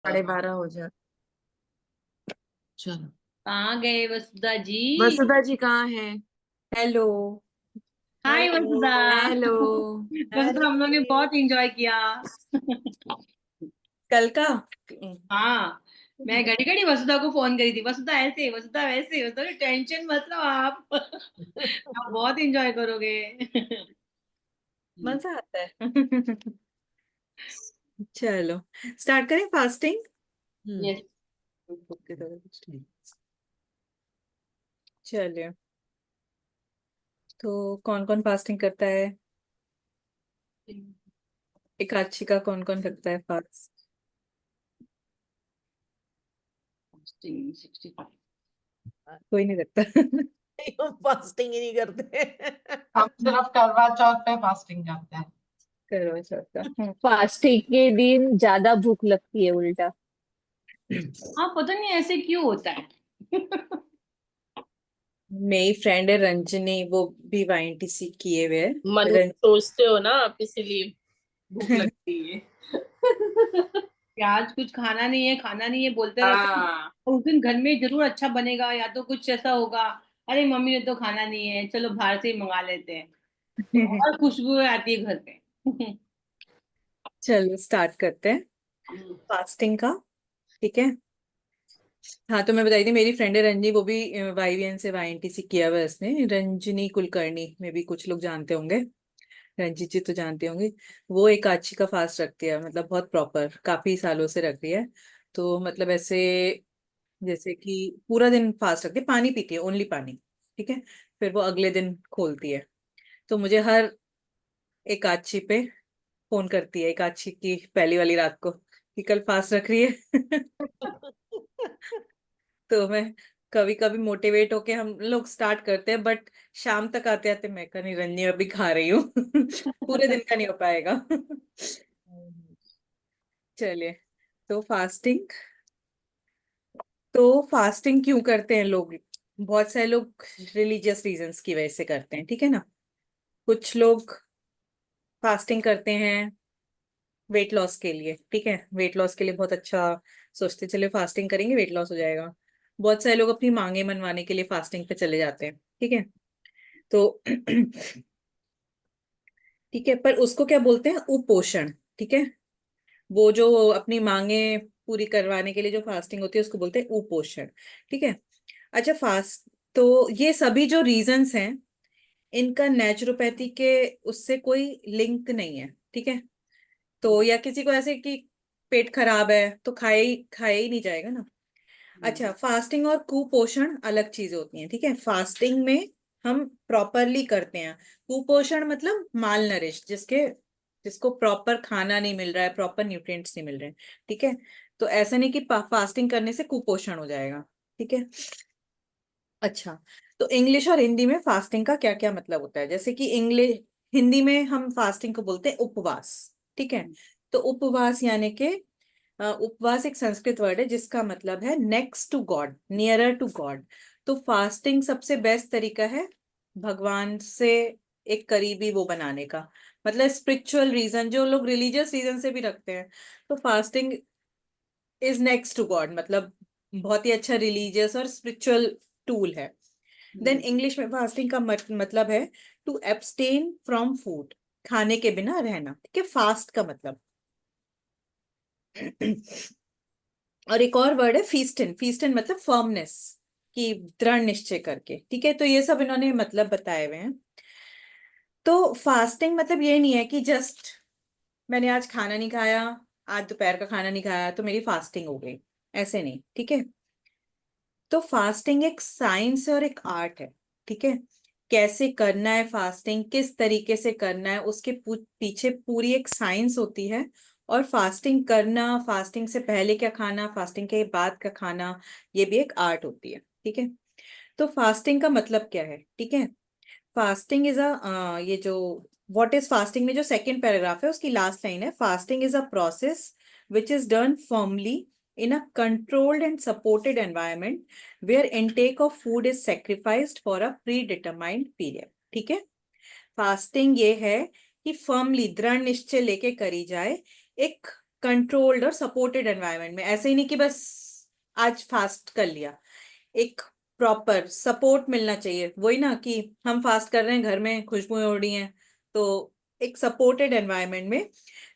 12:30 हो जाए। चलो, कहाँ गए वसुधा जी? वसुधा जी कहाँ है? हेलो। हाय वसुधा। हेलो। वसुधा, हम लोग ने अरे बहुत एंजॉय किया। कल का। हाँ, मैं घड़ी घड़ी वसुधा को फोन करी थी, वसुधा ऐसे, वसुधा वैसे, वसुधा टेंशन मत लो आप। आप बहुत एंजॉय करोगे। मजा आता है। चलो स्टार्ट करें फास्टिंग। यस। चलिए, तो कौन कौन फास्टिंग करता है? एकादशी का कौन कौन रखता है फास्ट? 65। कोई नहीं रखता। हम फास्टिंग ही नहीं करते। हम सिर्फ करवा चौथ पे फास्टिंग करते हैं। करवा चौथ का। फास्टिंग के दिन ज्यादा भूख लगती है उल्टा। हाँ, पता नहीं ऐसे क्यों होता है। मेरी फ्रेंड है रंजनी, वो भी वाईएनटीसी किए हुए है। मन सोचते हो ना आप, इसीलिए भूख लगती है। कि आज कुछ खाना नहीं है, खाना नहीं है बोलते रहते हैं। हाँ। और उस दिन घर में जरूर अच्छा बनेगा, या तो कुछ ऐसा होगा, अरे मम्मी ने तो खाना नहीं है, चलो बाहर से ही मंगा लेते हैं। तो और खुशबू आती है घर पे। चलो स्टार्ट करते हैं फास्टिंग का। ठीक है। हाँ, तो मैं बताई थी, मेरी फ्रेंड है रंजनी, वो भी वाईवीएन से वाईएनटीसी किया हुआ है उसने। रंजनी कुलकर्णी में भी कुछ लोग जानते होंगे, रंजीत जी तो जानते होंगे। वो एक आची का फास्ट रखती है, मतलब बहुत प्रॉपर, काफी सालों से रख रही है। तो मतलब ऐसे जैसे कि पूरा दिन फास्ट रखती है, पानी पीती है, ओनली पानी। ठीक है। फिर वो अगले दिन खोलती है। तो मुझे हर एकादशी पे फोन करती है, एकादशी की पहली वाली रात को, कि कल फास्ट रख रही है। तो मैं कभी कभी मोटिवेट होके हम लोग स्टार्ट करते हैं, बट शाम तक आते आते मैं कहा नहीं रंजनी, अभी खा रही हूँ। पूरे दिन का नहीं हो पाएगा। चलिए, तो फास्टिंग, तो फास्टिंग क्यों करते हैं लोग? बहुत सारे लोग रिलीजियस रीजंस की वजह से करते हैं, ठीक है ना। कुछ लोग फास्टिंग करते हैं वेट लॉस के लिए, ठीक है, वेट लॉस के लिए बहुत अच्छा सोचते, चले फास्टिंग करेंगे वेट लॉस हो जाएगा। बहुत सारे लोग अपनी मांगे मनवाने के लिए फास्टिंग पे चले जाते हैं, ठीक है। तो ठीक है, पर उसको क्या बोलते हैं? उपोषण। ठीक है। वो जो अपनी मांगे पूरी करवाने के लिए जो फास्टिंग होती है उसको बोलते हैं उपोषण। ठीक है। अच्छा, फास्ट, तो ये सभी जो रीजंस हैं, इनका नेचुरोपैथी के उससे कोई लिंक नहीं है, ठीक है। तो या किसी को ऐसे कि पेट खराब है तो खाए ही नहीं जाएगा ना। अच्छा, फास्टिंग और कुपोषण अलग चीजें होती हैं, ठीक है। फास्टिंग में हम प्रॉपरली करते हैं। कुपोषण मतलब माल नरिश, जिसको प्रॉपर खाना नहीं मिल रहा है, प्रॉपर न्यूट्रिएंट्स नहीं मिल रहे हैं, ठीक है। तो ऐसा नहीं कि फास्टिंग करने से कुपोषण हो जाएगा, ठीक है। अच्छा, तो इंग्लिश और हिंदी में फास्टिंग का क्या क्या मतलब होता है? जैसे कि इंग्लिश, हिंदी में हम फास्टिंग को बोलते हैं उपवास, ठीक है। तो उपवास यानी कि उपवास एक संस्कृत वर्ड है जिसका मतलब है next to God, nearer to God. तो फास्टिंग सबसे बेस्ट तरीका है भगवान से एक करीबी वो बनाने का, मतलब स्पिरिचुअल रीजन, जो लोग रिलीजियस रीजन से भी रखते हैं, तो fasting is next to God, मतलब बहुत ही अच्छा रिलीजियस और स्पिरिचुअल टूल है। देन इंग्लिश में फास्टिंग का मतलब है टू एब्सटेन फ्रॉम फूड, खाने के बिना रहना, ठीक है, फास्ट का मतलब। और एक और वर्ड है फीस्टन, फीस्टन मतलब फर्मनेस, की दृढ़ निश्चय करके, ठीक है। तो ये सब इन्होंने मतलब बताए हुए हैं। तो फास्टिंग मतलब ये नहीं है कि जस्ट मैंने आज खाना नहीं खाया, आज दोपहर का खाना नहीं खाया तो मेरी फास्टिंग हो गई, ऐसे नहीं, ठीक है। तो फास्टिंग एक साइंस है और एक आर्ट है, ठीक है। कैसे करना है फास्टिंग, किस तरीके से करना है, उसके पीछे पूरी एक साइंस होती है। और फास्टिंग करना, फास्टिंग से पहले क्या खाना, फास्टिंग के बाद का खाना, ये भी एक आर्ट होती है, ठीक है। तो फास्टिंग का मतलब क्या है, ठीक है। फास्टिंग इज अ, ये जो व्हाट इज फास्टिंग में जो सेकंड पैराग्राफ है उसकी लास्ट लाइन है, fasting is a process which is done firmly in a controlled and supported environment where intake of food is sacrificed for a predetermined period, ठीक है। Fasting ये है कि फर्मली, दृढ़ निश्चय लेके करी जाए, एक कंट्रोल्ड और सपोर्टेड एनवायरनमेंट में। ऐसे ही नहीं कि बस आज फास्ट कर लिया, एक प्रॉपर सपोर्ट मिलना चाहिए। वही ना कि हम फास्ट कर रहे हैं, घर में खुशबुएं उड़ रही हैं, तो एक सपोर्टेड एनवायरनमेंट में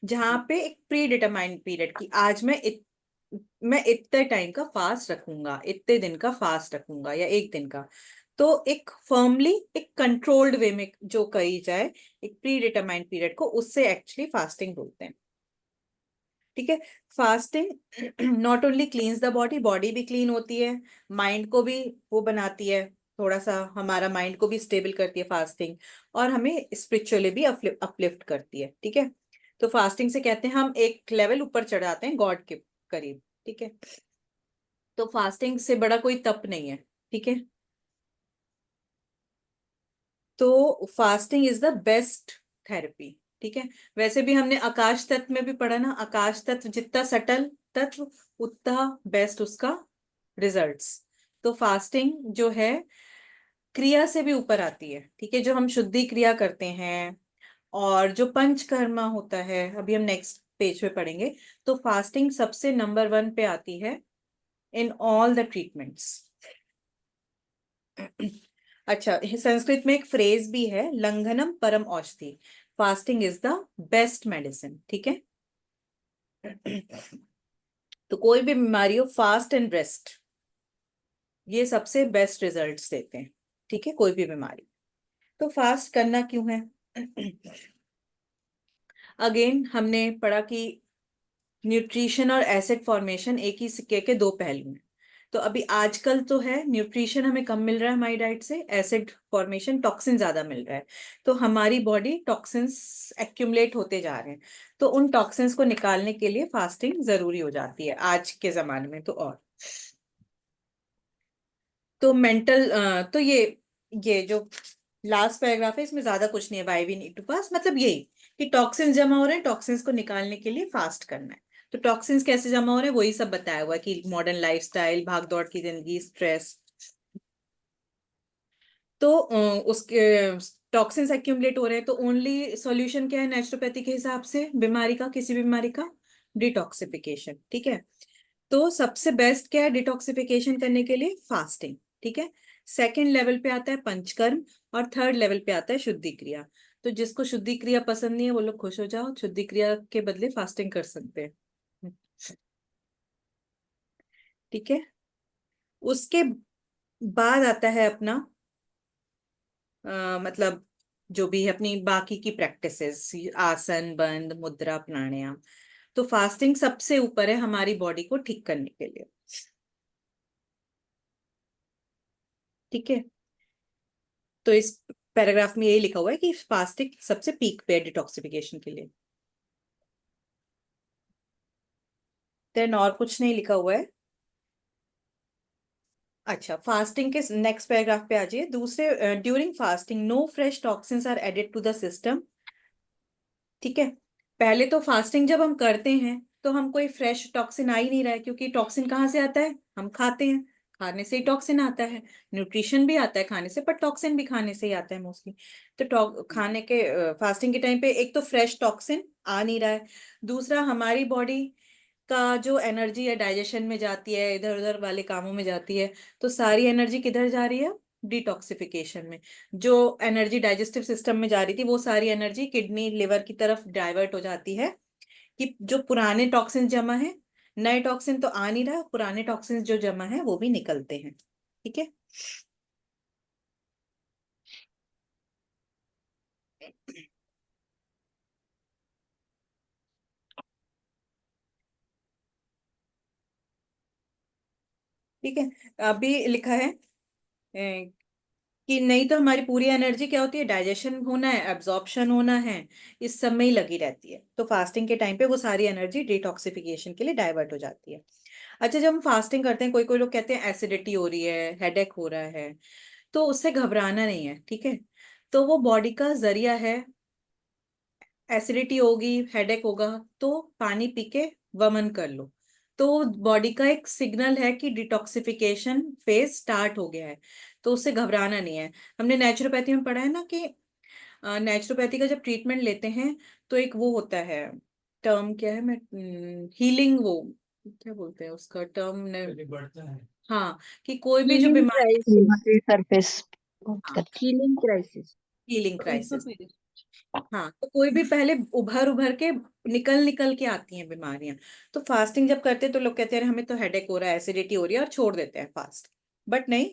जहाँ पे एक प्री डिटरमाइंड पीरियड की आज मैं इतने टाइम का फास्ट रखूंगा, इतने दिन का फास्ट रखूंगा या एक दिन का, तो एक फर्मली एक कंट्रोल्ड वे में जो कही जाए एक प्री डिटरमाइंड पीरियड को, उससे एक्चुअली फास्टिंग बोलते हैं। ठीक है, fasting not only cleans the body, body भी क्लीन होती है, माइंड को भी वो बनाती है, थोड़ा सा हमारा माइंड को भी स्टेबल करती है फास्टिंग, और हमें स्पिरिचुअली भी अपलिफ्ट करती है। ठीक है, तो फास्टिंग से कहते हैं हम एक लेवल ऊपर चढ़ जाते हैं गॉड के करीब। ठीक है, तो फास्टिंग से बड़ा कोई तप नहीं है। ठीक है, तो fasting is the best therapy. ठीक है, वैसे भी हमने आकाश तत्व में भी पढ़ा ना, आकाश तत्व जितना सटल तत्व उतना बेस्ट उसका रिजल्ट्स। तो फास्टिंग जो है क्रिया से भी ऊपर आती है। ठीक है, जो हम शुद्धि क्रिया करते हैं और जो पंचकर्मा होता है, अभी हम नेक्स्ट पेज पे पढ़ेंगे, तो फास्टिंग सबसे नंबर 1 पे आती है इन ऑल द ट्रीटमेंट्स। अच्छा, संस्कृत में एक फ्रेज भी है, लंघनम परम औषधि, fasting is the best medicine. ठीक है, तो कोई भी बीमारी हो, फास्ट एंड रेस्ट, ये सबसे बेस्ट रिजल्ट्स देते हैं। ठीक है, कोई भी बीमारी। तो फास्ट करना क्यों है? अगेन हमने पढ़ा कि न्यूट्रिशन और एसिड फॉर्मेशन एक ही सिक्के के दो पहलू हैं। तो अभी आजकल तो है न्यूट्रिशन हमें कम मिल रहा है हमारी डाइट से, एसिड फॉर्मेशन टॉक्सिन ज्यादा मिल रहा है, तो हमारी बॉडी टॉक्सिन्स एक्यूमुलेट होते जा रहे हैं। तो उन टॉक्सिन्स को निकालने के लिए फास्टिंग जरूरी हो जाती है आज के जमाने में। तो और तो मेंटल तो ये जो लास्ट पैराग्राफ है इसमें ज्यादा कुछ नहीं है, why we need to fast, मतलब यही कि टॉक्सिन्स जमा हो रहे हैं, टॉक्सिन्स को निकालने के लिए फास्ट करना है। तो टॉक्सिन्स कैसे जमा हो रहे हैं वही सब बताया हुआ है कि मॉडर्न लाइफस्टाइल, भाग दौड़ की जिंदगी, स्ट्रेस, तो उसके टॉक्सिन्स एक्यूमुलेट हो रहे हैं। तो ओनली सॉल्यूशन क्या है नेचुरोपैथी के हिसाब से बीमारी का, किसी भी बीमारी का? डिटॉक्सिफिकेशन। ठीक है, तो सबसे बेस्ट क्या है डिटॉक्सिफिकेशन करने के लिए? फास्टिंग। ठीक है, सेकंड लेवल पे आता है पंचकर्म और थर्ड लेवल पे आता है शुद्धि क्रिया। तो जिसको शुद्धि क्रिया पसंद नहीं है वो लोग खुश हो जाओ, शुद्धि क्रिया के बदले फास्टिंग कर सकते हैं। ठीक है, उसके बाद आता है अपना मतलब जो भी है अपनी बाकी की प्रैक्टिसेस, आसन, बंद, मुद्रा, प्राणायाम। तो फास्टिंग सबसे ऊपर है हमारी बॉडी को ठीक करने के लिए। ठीक है, तो इस पैराग्राफ में यही लिखा हुआ है कि फास्टिंग सबसे पीक पे है डिटॉक्सिफिकेशन के लिए, देन और कुछ नहीं लिखा हुआ है। अच्छा, फास्टिंग के नेक्स्ट पैराग्राफ पे आ जाइए। दूसरे, during fasting no fresh toxins are added to the system. ठीक है, पहले तो फास्टिंग जब हम करते हैं तो हम कोई फ्रेश टॉक्सिन आ ही नहीं रहा है, क्योंकि टॉक्सिन कहाँ से आता है? हम खाते हैं, खाने से ही टॉक्सिन आता है। न्यूट्रिशन भी आता है खाने से, पर टॉक्सिन भी खाने से ही आता है मोस्टली। तो खाने के फास्टिंग के टाइम पे एक तो फ्रेश टॉक्सिन आ नहीं रहा है, दूसरा हमारी बॉडी का जो एनर्जी है डाइजेशन में जाती है, इधर उधर वाले कामों में जाती है, तो सारी एनर्जी किधर जा रही है? डिटॉक्सिफिकेशन में। जो एनर्जी डाइजेस्टिव सिस्टम में जा रही थी वो सारी एनर्जी किडनी, लिवर की तरफ डाइवर्ट हो जाती है, कि जो पुराने टॉक्सिन जमा है, नए टॉक्सिन तो आ नहीं रहा, पुराने टॉक्सिन जो जमा है वो भी निकलते हैं। ठीक है, ठीक है, अभी लिखा है कि नहीं तो हमारी पूरी एनर्जी क्या होती है? डाइजेशन होना है, एब्जॉर्प्शन होना है, इस सब में ही लगी रहती है। तो फास्टिंग के टाइम पे वो सारी एनर्जी डिटॉक्सिफिकेशन के लिए डाइवर्ट हो जाती है। अच्छा, जब हम फास्टिंग करते हैं, कोई कोई लोग कहते हैं एसिडिटी हो रही है, हेडेक हो रहा है, तो उससे घबराना नहीं है। ठीक है, तो वो बॉडी का जरिया है। एसिडिटी होगी, हेडेक होगा, तो पानी पी के वमन कर लो, तो बॉडी का एक सिग्नल है कि डिटॉक्सिफिकेशन फेज स्टार्ट हो गया है, तो उससे घबराना नहीं है। हमने नेचुरोपैथी में पढ़ा है ना कि नेचुरोपैथी का जब ट्रीटमेंट लेते हैं तो एक वो होता है, टर्म क्या है, मैं हीलिंग, वो क्या बोलते हैं उसका टर्म ने, हाँ, कि कोई भी जो हीलिंग बीमारी, क्राइसिस, सरफेस हाँ, हीलिंग क्राइसिस। हीलिंग वही तो क्राइसिस, फिर। हाँ, तो कोई भी पहले उभर उभर के निकल निकल के आती हैं बीमारियां। तो फास्टिंग जब करते हैं तो लोग कहते हैं, "अरे, हमें तो हेडेक हो रहा है, एसिडिटी हो रही है", और छोड़ देते हैं फास्ट। बट नहीं,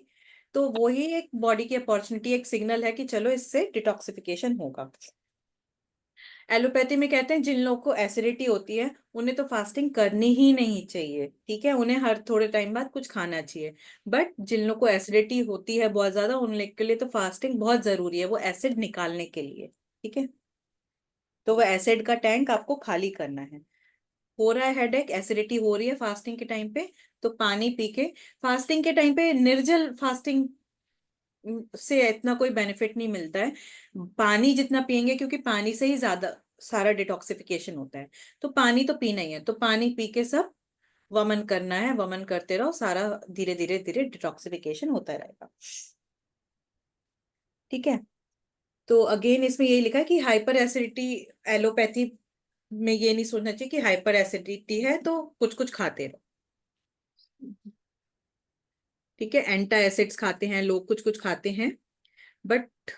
तो वही एक बॉडी की अपॉर्चुनिटी, एक सिग्नल है कि चलो इससे डिटॉक्सिफिकेशन होगा। एलोपैथी में कहते हैं जिन लोगों को एसिडिटी होती है उन्हें तो फास्टिंग करनी ही नहीं चाहिए, ठीक है, उन्हें हर थोड़े टाइम बाद कुछ खाना चाहिए। बट जिन लोगों को एसिडिटी होती है बहुत ज्यादा, उन लोग के लिए तो फास्टिंग बहुत जरूरी है, वो एसिड निकालने के लिए, ठीक है। तो वो एसिड का टैंक आपको खाली करना है। हो रहा है हेडेक, एसिडिटी हो रही है फास्टिंग के टाइम पे, तो पानी पी के, फास्टिंग के टाइम पे निर्जल फास्टिंग से इतना कोई बेनिफिट नहीं मिलता है। पानी जितना पियेंगे, क्योंकि पानी से ही ज्यादा सारा डिटॉक्सिफिकेशन होता है, तो पानी तो पीना ही है, तो पानी पी के सब वमन करना है, वमन करते रहो, सारा धीरे धीरे धीरे डिटॉक्सिफिकेशन होता रहेगा, ठीक है। तो अगेन इसमें यही लिखा है कि हाइपर एसिडिटी, एलोपैथी में ये नहीं सोचना चाहिए कि हाइपर एसिडिटी है तो कुछ कुछ खाते रहो, ठीक है। एंटा एसिड्स खाते हैं लोग, कुछ कुछ खाते हैं, बट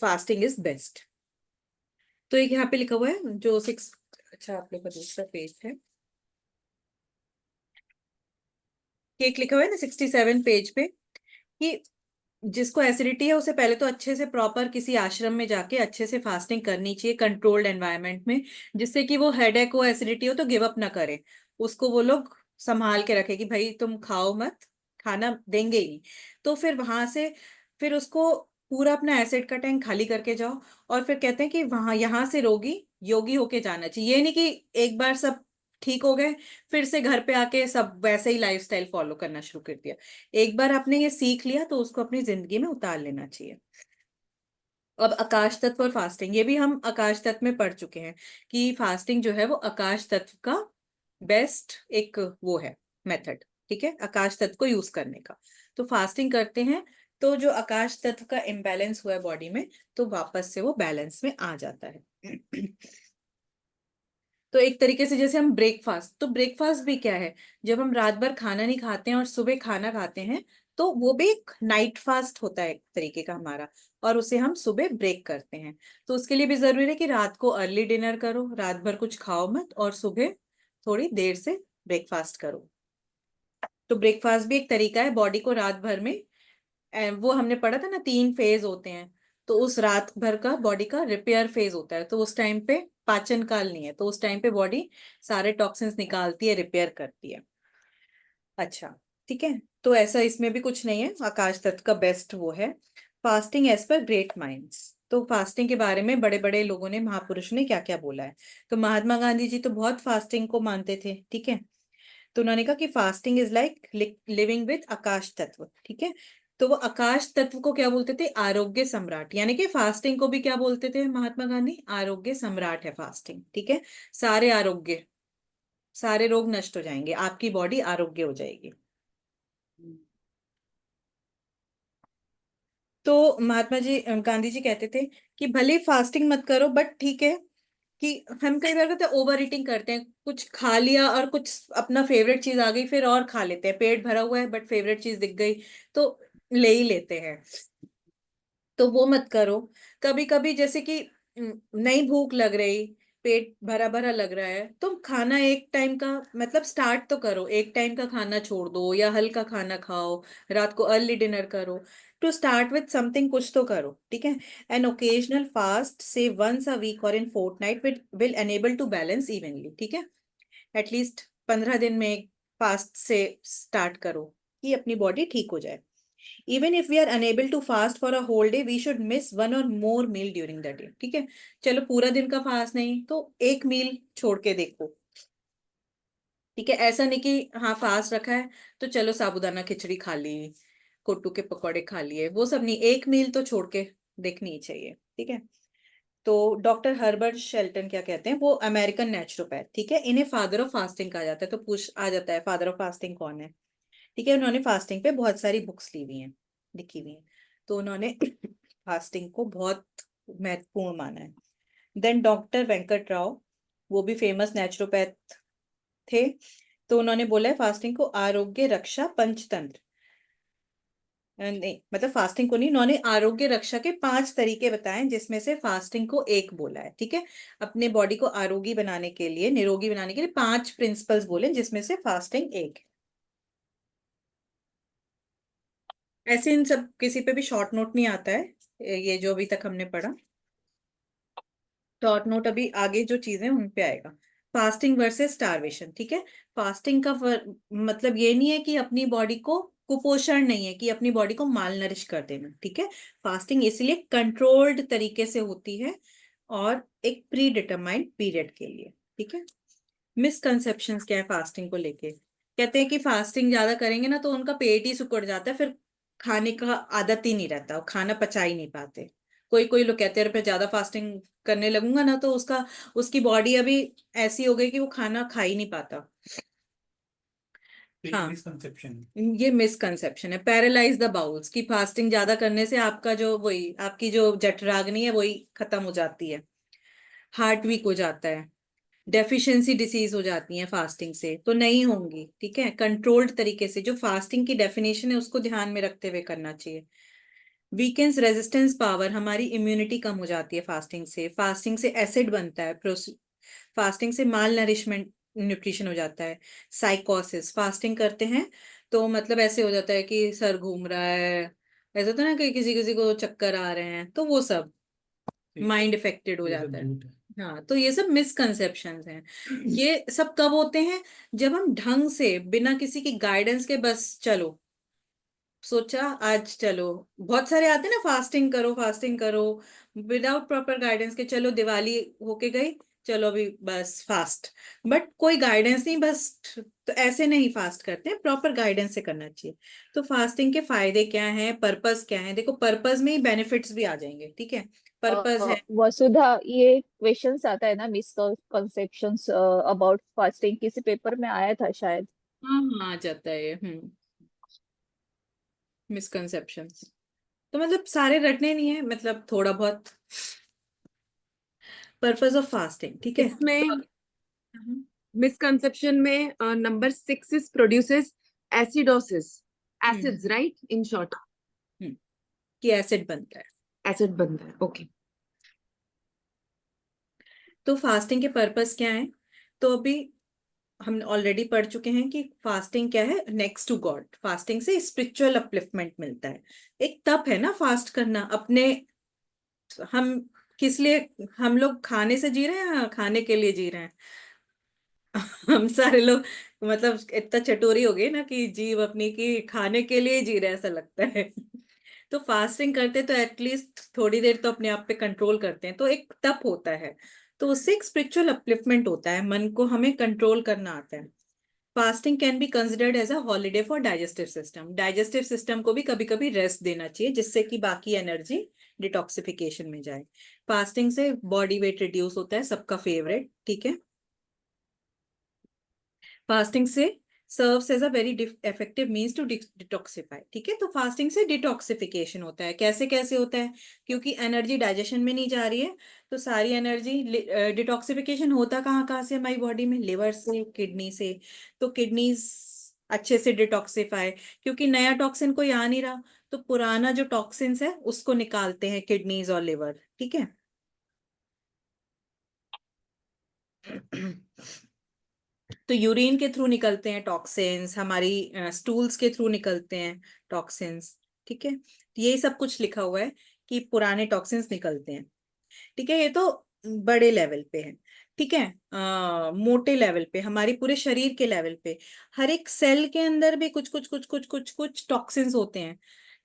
फास्टिंग इज बेस्ट। तो एक यहाँ पे लिखा हुआ है जो सिक्स, अच्छा, आप लोग का दूसरा पेज है, एक लिखा हुआ है ना 67 पेज पे, कि जिसको एसिडिटी है उसे पहले तो अच्छे से प्रॉपर किसी आश्रम में जाके अच्छे से फास्टिंग करनी चाहिए, कंट्रोल्ड एनवायरनमेंट में, जिससे कि वो हेडेक हो, एसिडिटी हो तो गिव अप ना करे, उसको वो लोग संभाल के रखे कि भाई तुम खाओ मत, खाना देंगे ही नहीं। तो फिर वहां से फिर उसको पूरा अपना एसिड का टैंक खाली करके जाओ, और फिर कहते हैं कि वहां यहाँ से रोगी योगी होके जाना चाहिए। ये नहीं कि एक बार सब ठीक हो गए फिर से घर पे आके सब वैसे ही लाइफस्टाइल फॉलो करना शुरू कर दिया। एक बार आपने ये सीख लिया तो उसको अपनी जिंदगी में उतार लेना चाहिए। अब आकाश तत्व और फास्टिंग, ये भी हम आकाश तत्व में पढ़ चुके हैं कि फास्टिंग जो है वो आकाश तत्व का बेस्ट एक वो है मेथड, ठीक है, आकाश तत्व को यूज करने का। तो फास्टिंग करते हैं तो जो आकाश तत्व का इम्बैलेंस हुआ है बॉडी में, तो वापस से वो बैलेंस में आ जाता है। तो एक तरीके से जैसे हम ब्रेकफास्ट, तो ब्रेकफास्ट भी क्या है, जब हम रात भर खाना नहीं खाते हैं और सुबह खाना खाते हैं, तो वो भी एक नाइट फास्ट होता है एक तरीके का हमारा, और उसे हम सुबह ब्रेक करते हैं। तो उसके लिए भी जरूरी है कि रात को अर्ली डिनर करो, रात भर कुछ खाओ मत, और सुबह थोड़ी देर से ब्रेकफास्ट करो। तो ब्रेकफास्ट भी एक तरीका है बॉडी को रात भर में, वो हमने पढ़ा था ना 3 फेज होते हैं, तो उस रात भर का बॉडी का रिपेयर फेज होता है, तो उस टाइम पे पाचन काल नहीं है, तो उस टाइम पे बॉडी सारे टॉक्सिन्स निकालती है, रिपेयर करती है। अच्छा, ठीक है, तो ऐसा इसमें भी कुछ नहीं है, आकाश तत्व का बेस्ट वो है। Fasting as per great minds, तो फास्टिंग के बारे में बड़े बड़े लोगों ने, महापुरुष ने क्या क्या बोला है। तो महात्मा गांधी जी तो बहुत फास्टिंग को मानते थे, ठीक है। तो उन्होंने कहा कि fasting is like living with आकाश तत्व, ठीक है। तो वो आकाश तत्व को क्या बोलते थे, आरोग्य सम्राट, यानी कि फास्टिंग को भी क्या बोलते थे महात्मा गांधी, आरोग्य सम्राट है फास्टिंग, ठीक है। सारे आरोग्य, सारे रोग नष्ट हो जाएंगे, आपकी बॉडी आरोग्य हो जाएगी। तो महात्मा जी गांधी जी कहते थे कि भले फास्टिंग मत करो, बट ठीक है, कि हम कई बार कहते हैं ओवर ईटिंग करते हैं, कुछ खा लिया और कुछ अपना फेवरेट चीज आ गई फिर और खा लेते हैं, पेट भरा हुआ है बट फेवरेट चीज दिख गई तो ले ही लेते हैं, तो वो मत करो। कभी कभी जैसे कि नहीं भूख लग रही, पेट भरा भरा लग रहा है, तो खाना एक टाइम का मतलब स्टार्ट तो करो, एक टाइम का खाना छोड़ दो या हल्का खाना खाओ, रात को अर्ली डिनर करो, टू स्टार्ट विथ समथिंग, कुछ तो करो, ठीक है। एन ओकेजनल फास्ट से वंस अ वीक और in fortnight will enable to balance evenly, ठीक है। एटलीस्ट 15 दिन में एक फास्ट से स्टार्ट करो कि अपनी बॉडी ठीक हो जाए। Even if we are unable to fast for a whole day, we should miss one or more meal during the day, ठीक है। चलो पूरा दिन का फास्ट नहीं तो एक मील छोड़ के देखो, ठीक है। ऐसा नहीं कि हाँ फास्ट रखा है तो चलो साबूदाना खिचड़ी खा ली, कुट्टू के पकौड़े खा लिए, वो सब नहीं, एक मील तो छोड़ के देखनी ही चाहिए, ठीक है। तो डॉक्टर हर्बर्ट शेल्टन क्या कहते हैं, वो अमेरिकन नेचुरोपैथ, ठीक है, इन्हें फादर ऑफ फास्टिंग कहा जाता है, तो पूछ आ जाता है फादर ऑफ फास्टिंग कौन है, ठीक है। उन्होंने फास्टिंग पे बहुत सारी बुक्स ली हुई हैं, लिखी हुई हैं, तो उन्होंने फास्टिंग को बहुत महत्वपूर्ण माना है। देन डॉक्टर वेंकट राव, वो भी फेमस नेचुरोपैथ थे। तो उन्होंने बोला है फास्टिंग को आरोग्य रक्षा पंचतंत्र, नहीं मतलब फास्टिंग को नहीं, उन्होंने आरोग्य रक्षा के 5 तरीके बताए जिसमें से फास्टिंग को एक बोला है। ठीक है, अपने बॉडी को आरोगी बनाने के लिए, निरोगी बनाने के लिए 5 प्रिंसिपल्स बोले जिसमें से फास्टिंग एक है। ऐसे इन सब किसी पे भी शॉर्ट नोट नहीं आता है, ये जो अभी तक हमने पढ़ा शॉर्ट नोट अभी आगे जो चीजें उन पे आएगा। फास्टिंग वर्सेस स्टारवेशन, ठीक है। फास्टिंग का मतलब ये नहीं है कि अपनी बॉडी को कुपोषण नहीं है कि अपनी बॉडी को माल नरिश कर देना, ठीक है। फास्टिंग इसलिए कंट्रोल्ड तरीके से होती है और एक प्री डिटरमाइंड पीरियड के लिए, ठीक है। मिसकंसेप्शंस क्या है फास्टिंग को लेके? कहते हैं कि फास्टिंग ज्यादा करेंगे ना तो उनका पेट ही सिकुड़ जाता है, फिर खाने का आदत ही नहीं रहता, वो खाना पचा ही नहीं पाते। कोई कोई लोग कहते हैं अरे मैं ज्यादा फास्टिंग करने लगूंगा ना तो उसकी बॉडी अभी ऐसी हो गई कि वो खाना खा ही नहीं पाता। हाँ, मिसकंसेप्शन ये मिसकंसेप्शन है। पैरालाइज द बाउल्स की फास्टिंग ज्यादा करने से आपका जो वही आपकी जो जठराग्नि है वही खत्म हो जाती है, हार्ट वीक हो जाता है, डेफिशिएंसी डिसीज हो जाती है फास्टिंग से, तो नहीं होंगी, ठीक है। कंट्रोल्ड तरीके से जो फास्टिंग की डेफिनेशन है उसको ध्यान में रखते हुए करना चाहिए। वीकेंस रेजिस्टेंस पावर, हमारी इम्यूनिटी कम हो जाती है फास्टिंग से। फास्टिंग से एसिड बनता है, फास्टिंग से माल नरिशमेंट न्यूट्रिशन हो जाता है। साइकोसिस, फास्टिंग करते हैं तो मतलब ऐसे हो जाता है कि सर घूम रहा है, ऐसा होता है ना कि किसी किसी को चक्कर आ रहे हैं, तो वो सब माइंड इफेक्टेड हो ये सब जाता है। झूठ है। हाँ, तो ये सब मिसकंसेप्शंस हैं। ये सब कब होते हैं? जब हम ढंग से बिना किसी की गाइडेंस के बस चलो, सोचा आज चलो, बहुत सारे आते हैं ना फास्टिंग करो विदाउट प्रॉपर गाइडेंस के, चलो दिवाली होके गई, चलो अभी बस फास्ट, बट कोई गाइडेंस नहीं, बस तो ऐसे नहीं फास्ट करते हैं, प्रॉपर गाइडेंस से करना चाहिए। तो फास्टिंग के फायदे क्या हैं, पर्पस क्या है? देखो पर्पस में ही बेनिफिट्स भी आ जाएंगे, ठीक है। पर्पस है, वसुधा, ये क्वेश्चंस आता है ना, मिसकंसेप्शंस अबाउट फास्टिंग, किसी पेपर में आया था शायद। हाँ हाँ, आ जाता है ये मिसकंसेप्शंस। तो मतलब सारे रटने नहीं है, मतलब थोड़ा बहुत पर्पस ऑफ फास्टिंग, ठीक है। इसमें हम्म, मिसकंसेप्शन में number 6 is produces acidosis, hmm, acids, right, in short कि एसिड बनता है। एसिड बनता है। ओके, तो फास्टिंग के पर्पस क्या है? तो अभी हम ऑलरेडी पढ़ चुके हैं कि फास्टिंग क्या है, नेक्स्ट टू गॉड। फास्टिंग से स्पिरिचुअल अपलिफ्टमेंट मिलता है। एक तप है ना फास्ट करना अपने, हम किस लिए, हम लोग खाने से जी रहे हैं या खाने के लिए जी रहे हैं? हम सारे लोग मतलब इतना चटोरी हो गए ना कि जीव अपनी की खाने के लिए जी रहे हैं, ऐसा लगता है। तो फास्टिंग करते तो एटलीस्ट थोड़ी देर तो अपने आप पे कंट्रोल करते हैं, तो एक तप होता है, तो उससे एक स्पिरिचुअल अपलिफ्टमेंट होता है, मन को हमें कंट्रोल करना आता है। Fasting can be considered as a holiday for digestive system. Digestive system को भी कभी कभी रेस्ट देना चाहिए जिससे कि बाकी एनर्जी डिटॉक्सिफिकेशन में जाए। फास्टिंग से बॉडी वेट रिड्यूस होता है, सबका फेवरेट, ठीक है। फास्टिंग से serves as a very effective means to detoxify, ठीक है। तो फास्टिंग से डिटॉक्सिफिकेशन होता है। कैसे कैसे होता है? क्योंकि एनर्जी डाइजेशन में नहीं जा रही है, तो सारी एनर्जी, डिटॉक्सिफिकेशन होता कहाँ कहाँ से हमारी बॉडी में? लिवर से, किडनी से। तो किडनीज अच्छे से डिटॉक्सिफाई, क्योंकि नया टॉक्सिन कोई आ नहीं रहा, तो पुराना जो टॉक्सिन्स है उसको निकालते हैं किडनीज और लिवर, ठीक है। तो यूरिन के थ्रू निकलते हैं टॉक्सिन्स, हमारी स्टूल्स के थ्रू निकलते हैं टॉक्सिन्स, ठीक है। ये सब कुछ लिखा हुआ है कि पुराने टॉक्सिन्स निकलते हैं, ठीक है। ये तो बड़े लेवल पे है, ठीक है। मोटे लेवल पे, हमारी पूरे शरीर के लेवल पे, हर एक सेल के अंदर भी कुछ कुछ कुछ कुछ कुछ कुछ टॉक्सिन्स होते हैं,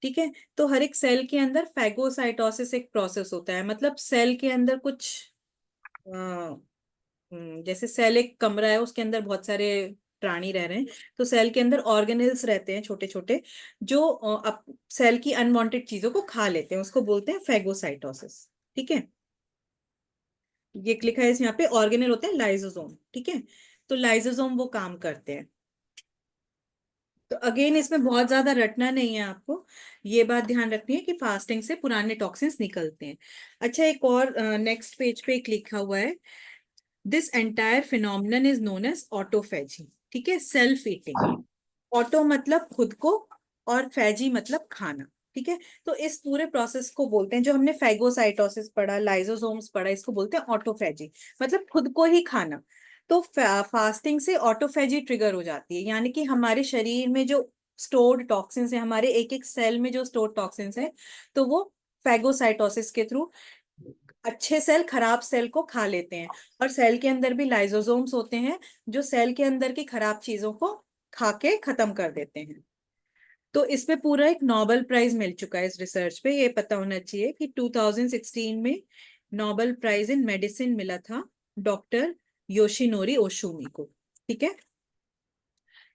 ठीक है। तो हर एक सेल के अंदर फैगोसाइटोसिस एक प्रोसेस होता है, मतलब सेल के अंदर कुछ जैसे सेल एक कमरा है, उसके अंदर बहुत सारे प्राणी रह रहे हैं, तो सेल के अंदर ऑर्गेनेल्स रहते हैं छोटे छोटे, जो सेल की अनवांटेड चीजों को खा लेते हैं, उसको बोलते हैं फैगोसाइटोसिस, ठीक है। ये लिखा है यहाँ पे, ऑर्गेनेल होते हैं लाइसोसोम, ठीक है। तो लाइसोसोम वो काम करते हैं। तो अगेन इसमें बहुत ज्यादा रटना नहीं है आपको, ये बात ध्यान रखनी है कि फास्टिंग से पुराने टॉक्सिन्स निकलते हैं। अच्छा, एक और नेक्स्ट पेज पे एक लिखा हुआ है, this entire phenomenon is known as autophagy, ठीक है, सेल्फ ईटिंग। ऑटो मतलब खुद को, और फेजी मतलब खाना, ठीक है। तो इस पूरे प्रोसेस को बोलते हैं, जो हमने फैगोसाइटोसिस पढ़ा, लाइसोसोम्स पढ़ा, इसको बोलते हैं ऑटोफेजी, मतलब खुद को ही खाना। तो फास्टिंग से ऑटोफेजी ट्रिगर हो जाती है, यानी कि हमारे शरीर में जो स्टोर्ड टॉक्सिन्स है, हमारे एक एक सेल में जो स्टोर्ड टॉक्सिन्स है, तो वो फैगोसाइटोसिस के थ्रू अच्छे सेल खराब सेल को खा लेते हैं। और सेल के अंदर भी लाइसोसोम्स होते हैं, जो सेल के अंदर की खराब चीजों को खा के खत्म कर देते हैं। तो इस पे पूरा एक नोबेल प्राइज मिल चुका है इस रिसर्च पे। ये पता होना चाहिए कि 2016 में नोबेल प्राइज इन मेडिसिन मिला था डॉक्टर योशिनोरी ओशुमी को, ठीक है।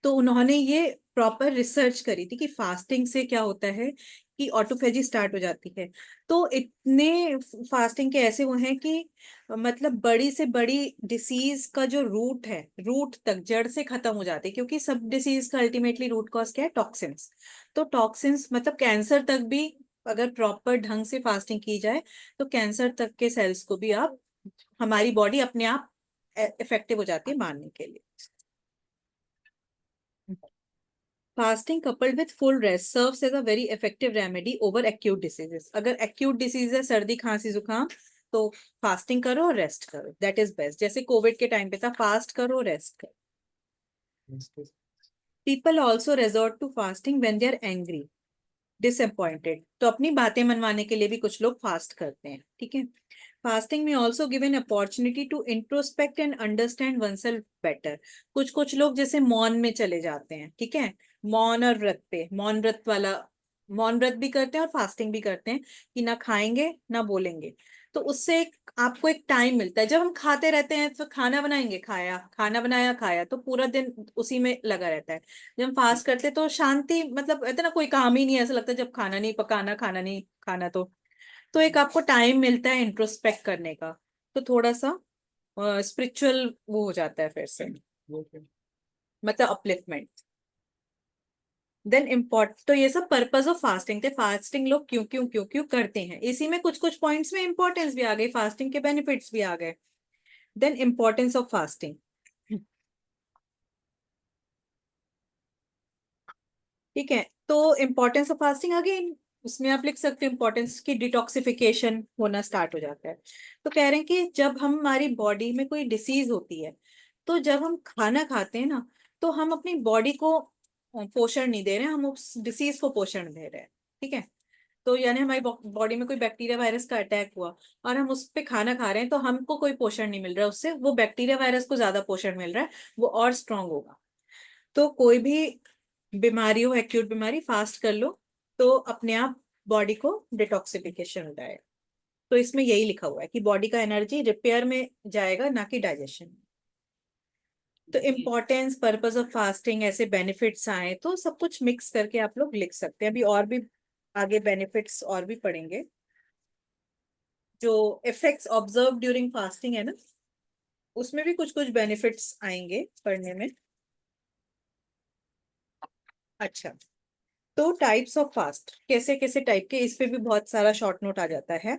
तो उन्होंने ये प्रॉपर रिसर्च करी थी कि फास्टिंग से क्या होता है कि ऑटोफेजी स्टार्ट हो जाती है। तो इतने फास्टिंग के ऐसे वो हैं कि मतलब बड़ी से बड़ी डिसीज का जो रूट है, रूट तक जड़ से खत्म हो जाती है, क्योंकि सब डिसीज का अल्टीमेटली रूट कॉज क्या है? टॉक्सिन्स। तो टॉक्सिन्स मतलब कैंसर तक भी अगर प्रॉपर ढंग से फास्टिंग की जाए तो कैंसर तक के सेल्स को भी आप, हमारी बॉडी अपने आप इफेक्टिव हो जाती है मारने के लिए। Fasting coupled with full rest serves as a very effective remedy over acute diseases। अगर acute disease है, सर्दी खांसी जुकाम, तो फास्टिंग करो और रेस्ट करो, दैट इज बेस्ट। जैसे कोविड के टाइम पे था, फास्ट करो रेस्ट करो। People also resort to fasting when they are angry, disappointed। तो अपनी बातें मनवाने के लिए भी कुछ लोग फास्ट करते हैं, ठीक है। फास्टिंग में also give an opportunity to introspect and understand one self better. कुछ कुछ लोग जैसे मौन में चले जाते हैं, ठीक है, मौन और व्रत पे, मौन व्रत वाला, मौन व्रत भी करते हैं और फास्टिंग भी करते हैं कि ना खाएंगे ना बोलेंगे। तो उससे आपको एक टाइम मिलता है। जब हम खाते रहते हैं तो खाना बनाएंगे, खाया, खाना बनाया, खाया, तो पूरा दिन उसी में लगा रहता है। जब हम फास्ट करते हैं तो शांति, मतलब कहते हैं ना, कोई काम ही नहीं है, ऐसा लगता है जब खाना नहीं पकाना, खाना नहीं खाना, तो एक आपको टाइम मिलता है इंट्रोस्पेक्ट करने का, तो थोड़ा सा स्पिरिचुअल वो हो जाता है फिर से, मतलब अपलिफ्टमेंट। देन इम्पोर्ट, तो ये सब पर्पस ऑफ फास्टिंग थे। फास्टिंग लोग क्यों क्यों क्यों क्यों करते हैं, इसी में कुछ कुछ पॉइंट्स में इंपॉर्टेंस भी आ गई, फास्टिंग के बेनिफिट्स भी आ गए। देन इम्पोर्टेंस ऑफ फास्टिंग, ठीक है। तो इम्पोर्टेंस ऑफ फास्टिंग अगेन उसमें आप लिख सकते हो इम्पोर्टेंस की, डिटॉक्सिफिकेशन होना स्टार्ट हो जाता है। तो कह रहे हैं कि जब हमारी बॉडी में कोई डिसीज होती है, तो जब हम खाना खाते हैं ना, तो हम अपनी बॉडी को पोषण नहीं दे रहे हैं, हम उस डिसीज को पोषण दे रहे हैं, ठीक है। तो यानी हमारी बॉडी में कोई बैक्टीरिया वायरस का अटैक हुआ और हम उस पे खाना खा रहे हैं, तो हमको कोई पोषण नहीं मिल रहा है उससे, वो बैक्टीरिया वायरस को ज्यादा पोषण मिल रहा है, वो और स्ट्रांग होगा। तो कोई भी बीमारी हो, एक्यूट बीमारी, फास्ट कर लो तो अपने आप बॉडी को डिटॉक्सिफिकेशन हो जाएगा। तो इसमें यही लिखा हुआ है कि बॉडी का एनर्जी रिपेयर में जाएगा, ना कि डाइजेशन में। तो इम्पोर्टेंस, पर्पस ऑफ फास्टिंग, ऐसे बेनिफिट्स आए, तो सब कुछ मिक्स करके आप लोग लिख सकते हैं। अभी और भी आगे बेनिफिट्स और भी पढ़ेंगे, जो इफेक्ट्स ऑब्जर्व ड्यूरिंग फास्टिंग है ना, उसमें भी कुछ कुछ बेनिफिट्स आएंगे पढ़ने में। अच्छा, तो टाइप्स ऑफ फास्ट, कैसे कैसे टाइप के, इस पे भी बहुत सारा शॉर्ट नोट आ जाता है।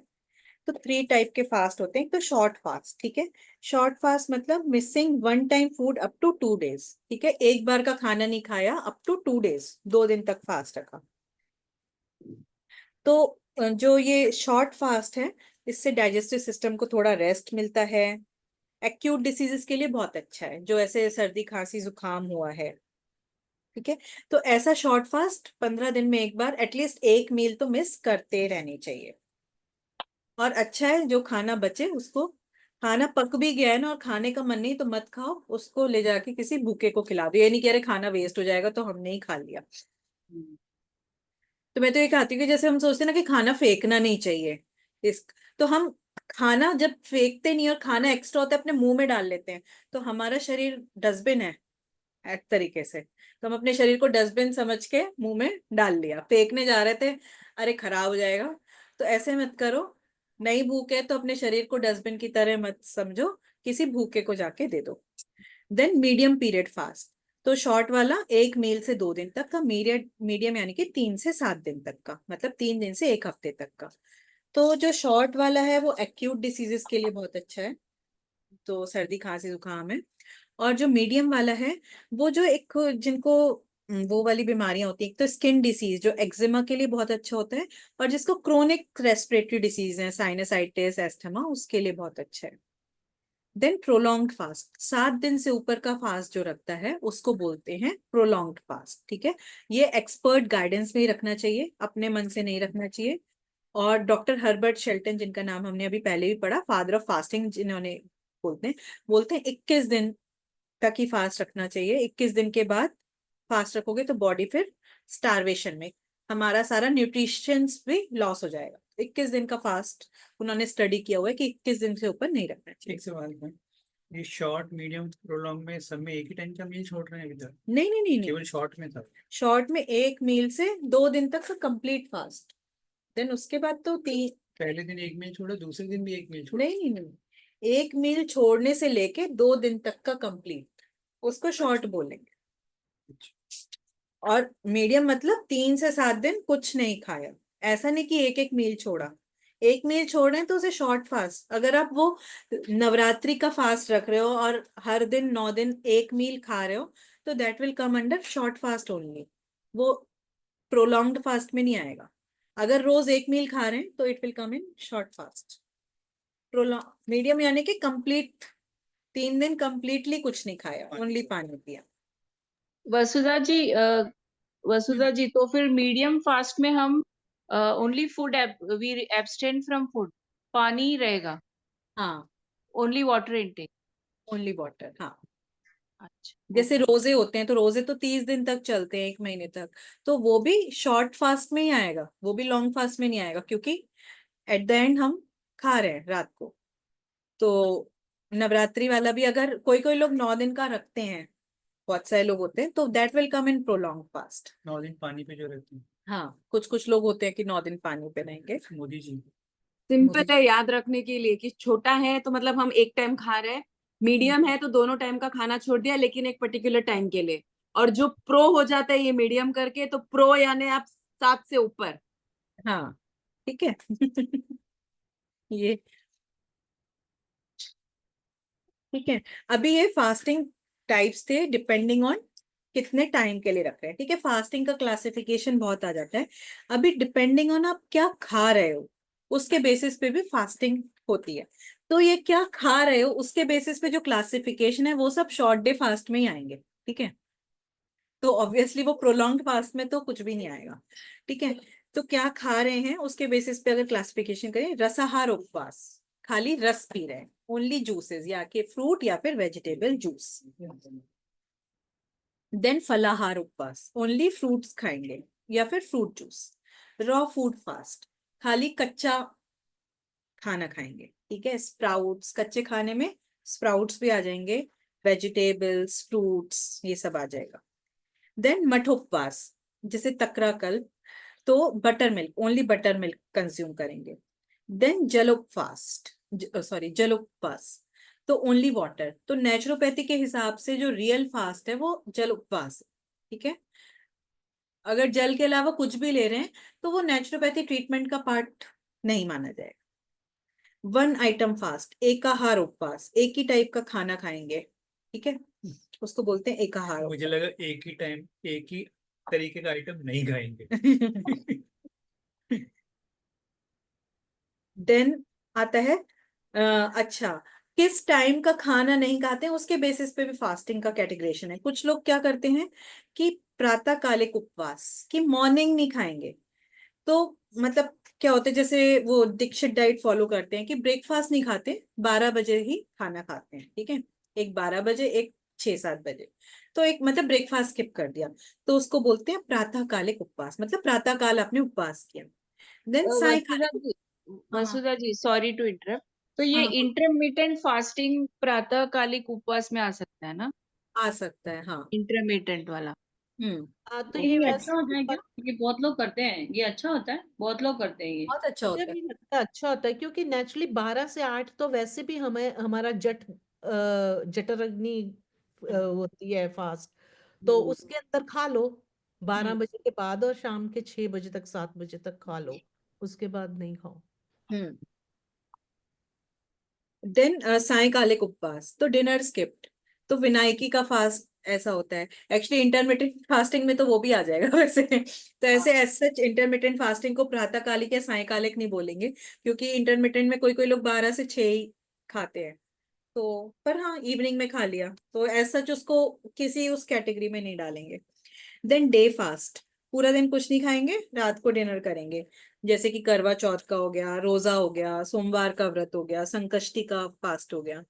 तो 3 टाइप के फास्ट होते हैं। तो शॉर्ट फास्ट, ठीक है, शॉर्ट फास्ट मतलब missing one time food up to 2 days, ठीक है, एक बार का खाना नहीं खाया अप टू 2 डेज, 2 दिन तक फास्ट रखा। तो जो ये शॉर्ट फास्ट है, इससे डाइजेस्टिव सिस्टम को थोड़ा रेस्ट मिलता है। एक्यूट डिसीजेस के लिए बहुत अच्छा है, जो ऐसे सर्दी खांसी जुकाम हुआ है, ठीक है। तो ऐसा शॉर्ट फास्ट 15 दिन में एक बार एटलीस्ट एक मील तो मिस करते रहनी चाहिए। और अच्छा है जो खाना बचे उसको, खाना पक भी गया है ना और खाने का मन नहीं तो मत खाओ, उसको ले जाके किसी भूखे को खिला दो। ये नहीं कह रहे खाना वेस्ट हो जाएगा तो हमने ही खा लिया। तो मैं तो ये कहती हूँ कि जैसे हम सोचते हैं ना कि खाना फेंकना नहीं चाहिए, इस, तो हम खाना जब फेंकते नहीं और खाना एक्स्ट्रा होता है अपने मुंह में डाल लेते हैं, तो हमारा शरीर डस्टबिन है एक तरीके से। तो हम अपने शरीर को डस्टबिन समझ के मुंह में डाल लिया, फेंकने जा रहे थे, अरे खराब हो जाएगा। तो ऐसे मत करो, नहीं भूख है तो अपने शरीर को डस्टबिन की तरह मत समझो, किसी भूखे को जाके दे दो। देन मीडियम पीरियड फास्ट, तो शॉर्ट वाला 1 मील से 2 दिन तक का, मीडियम यानी कि 3 से 7 दिन तक का, मतलब 3 दिन से 1 हफ्ते तक का। तो जो शॉर्ट वाला है वो एक्यूट डिसीजेस के लिए बहुत अच्छा है, तो सर्दी खांसी जुकाम है। और जो मीडियम वाला है वो जो एक जिनको वो वाली बीमारियां होती है, एक तो स्किन डिसीज जो एक्जिमा के लिए बहुत अच्छा होता है, और जिसको क्रोनिक रेस्पिरेटरी डिसीज है, साइनसाइटिस, एस्थमा, उसके लिए बहुत अच्छा है। देन प्रोलॉन्ग्ड फास्ट, 7 दिन से ऊपर का फास्ट जो रखता है उसको बोलते हैं प्रोलॉन्ग्ड फास्ट। ठीक है, ये एक्सपर्ट गाइडेंस में ही रखना चाहिए, अपने मन से नहीं रखना चाहिए। और डॉक्टर हर्बर्ट शेल्टन, जिनका नाम हमने अभी पहले भी पढ़ा, फादर ऑफ फास्टिंग जिन्होंने, बोलते हैं 21 दिन तक ही फास्ट रखना चाहिए। 21 दिन के बाद फास्ट रखोगे तो बॉडी फिर स्टारवेशन में, हमारा सारा न्यूट्रिशंस भी लॉस हो जाएगा। 21 दिन का फास्ट उन्होंने स्टडी किया हुआ है कि 21 दिन से ऊपर नहीं रखना चाहिए। एक सवाल है, ये शॉर्ट मीडियम प्रोलॉन्ग में सब में एक ही टाइम का मील छोड़ रहे हैं अभी तक? नहीं नहीं नहीं नहीं, केवल शॉर्ट में था? शॉर्ट में एक मील से 2 दिन तक का कंप्लीट फास्ट, देन उसके बाद तो पहले दिन एक मील छोड़ा, दूसरे दिन भी एक मील छोड़ा? नहीं नहीं नहीं, एक मील छोड़ने से लेके 2 दिन तक का कंप्लीट, उसको शॉर्ट बोलेंगे। और मीडियम मतलब 3 से 7 दिन कुछ नहीं खाया, ऐसा नहीं कि एक एक मील छोड़ा। एक मील छोड़ रहे हैं तो उसे शॉर्ट फास्ट। अगर आप वो नवरात्रि का फास्ट रख रहे हो और हर दिन 9 दिन एक मील खा रहे हो, तो that will come under short fast only, वो प्रोलॉन्ग्ड फास्ट में नहीं आएगा। अगर रोज एक मील खा रहे हैं तो it will come in short fast. Prolong medium यानी कि कंप्लीट 3 दिन कंप्लीटली कुछ नहीं खाया, ओनली पानी पिया। वसुधा जी वसुधा जी, तो फिर मीडियम फास्ट में हम only food we abstain from food, पानी ही रहेगा, हाँ, only water intake. Only water. हाँ, अच्छा, जैसे रोजे होते हैं तो रोजे तो 30 दिन तक चलते हैं, 1 महीने तक, तो वो भी शॉर्ट फास्ट में ही आएगा, वो भी लॉन्ग फास्ट में नहीं आएगा, क्योंकि एट द एंड हम खा रहे हैं रात को। तो नवरात्रि वाला भी अगर कोई कोई लोग 9 दिन का रखते हैं, बहुत सारे लोग होते हैं, तो that will come in prolong fast. 9 दिन पानी पे जो रहती है? हाँ, कुछ कुछ लोग होते हैं कि 9 दिन पानी पे रहेंगे। मोदी जी। सिंपल है याद रखने के लिए कि छोटा है तो मतलब हम एक टाइम खा रहे हैं, मीडियम है तो दोनों टाइम का खाना छोड़ दिया लेकिन एक पर्टिकुलर टाइम के लिए, और जो प्रो हो जाता है ये मीडियम करके, तो प्रो यानी आप 7 से ऊपर। हाँ, ठीक है। ये ठीक है। अभी ये फास्टिंग टाइप्स थे डिपेंडिंग ऑन कितने टाइम के लिए रख रहे हैं। ठीक है, फास्टिंग का क्लासिफिकेशन बहुत आ जाता है। अभी डिपेंडिंग ऑन आप क्या खा रहे हो उसके बेसिस पे भी फास्टिंग होती है। तो ये क्या खा रहे हो उसके बेसिस पे जो क्लासिफिकेशन है वो सब शॉर्ट डे फास्ट में ही आएंगे। ठीक है, तो ऑब्वियसली वो प्रोलॉन्ग्ड फास्ट में तो कुछ भी नहीं आएगा। ठीक है, तो क्या खा रहे हैं उसके बेसिस पे अगर क्लासिफिकेशन करें, रसाहार उपवास, खाली रस पी रहे हैं, ओनली जूसेस या के फ्रूट या फिर वेजिटेबल जूस। देन फलाहार उपवास, ओनली फ्रूट्स खाएंगे या फिर fruit juice. Raw food fast, खाली कच्चा खाना खाएंगे। ठीक है, स्प्राउट्स, कच्चे खाने में स्प्राउट्स भी आ जाएंगे, वेजिटेबल्स, फ्रूट्स, ये सब आ जाएगा। देन मठोपवास, जैसे तक्राकल्प, तो butter milk, only butter milk consume करेंगे। देन जलोपफास्ट, सॉरी जलोपवास, तो ओनली वाटर। तो नेचुरोपैथी के हिसाब से जो रियल फास्ट है वो जलोपवास है। ठीक है, अगर जल के अलावा कुछ भी ले रहे हैं तो वो नेचुरोपैथी ट्रीटमेंट का पार्ट नहीं माना जाएगा। वन आइटम फास्ट, एकाहार उपवास, एक ही टाइप का खाना खाएंगे। ठीक है, उसको बोलते हैं एकाहार मुझे लगा एक ही टाइम एक ही तरीके का आइटम नहीं खाएंगे। देन आता है अच्छा, किस टाइम का खाना नहीं खाते हैं उसके बेसिस पे भी फास्टिंग का कैटेगराइजेशन है। कुछ लोग क्या करते हैं कि प्रातःकालिक उपवास, कि मॉर्निंग नहीं खाएंगे। तो मतलब क्या होता है, जैसे वो दीक्षित डाइट फॉलो करते हैं कि ब्रेकफास्ट नहीं खाते, 12 बजे ही खाना खाते हैं। ठीक है, एक 12 बजे, एक 6-7 बजे, तो एक मतलब ब्रेकफास्ट स्किप कर दिया, तो उसको बोलते हैं प्रातःकालिक उपवास, मतलब प्रातःकाल आपने उपवास किया। देन वसुधा सायकालिक। जी, हाँ वसुधा जी, सॉरी टू इंटरप्ट, तो ये हाँ, इंटरमिटेंट फास्टिंग प्रातःकालिक उपवास में आ सकता है ना, आ सकता है, हाँ। इंटरमिटेंट वाला? हम्म, हाँ, तो ये ये अच्छा होता है क्या? ये बहुत लोग करते हैं, ये अच्छा होता है, बहुत लोग करते हैं ये। बहुत अच्छा मुझे होता है। भी लगता है अच्छा होता है, क्योंकि नेचुरली 12 से 8 तो वैसे भी हमें हमारा जठराग्नि होती है फास्ट, तो उसके अंदर खा लो 12 बजे के बाद, और शाम के 6 बजे तक 7 बजे तक खा लो, उसके बाद नहीं खाओ। हम्म, देन सायंकालिक उपवास, तो डिनर स्किप्ड, तो विनायकी का फास्ट ऐसा होता है। एक्चुअली इंटरमिटेंट फास्टिंग में तो वो भी आ जाएगा वैसे। तो ऐसे एज सच इंटरमिटेंट फास्टिंग को प्रातःकालिक या सायंकालिक नहीं बोलेंगे, क्योंकि इंटरमिटेंट में कोई कोई लोग 12 से 6 ही खाते हैं। तो पर हाँ, इवनिंग में खा लिया, तो एज सच उसको किसी उस कैटेगरी में नहीं डालेंगे। देन डे फास्ट, पूरा दिन कुछ नहीं खाएंगे, रात को डिनर करेंगे। जैसे कि करवा चौथ का हो गया, रोजा हो गया, सोमवार का व्रत हो गया, संकष्टी का फास्ट हो गया।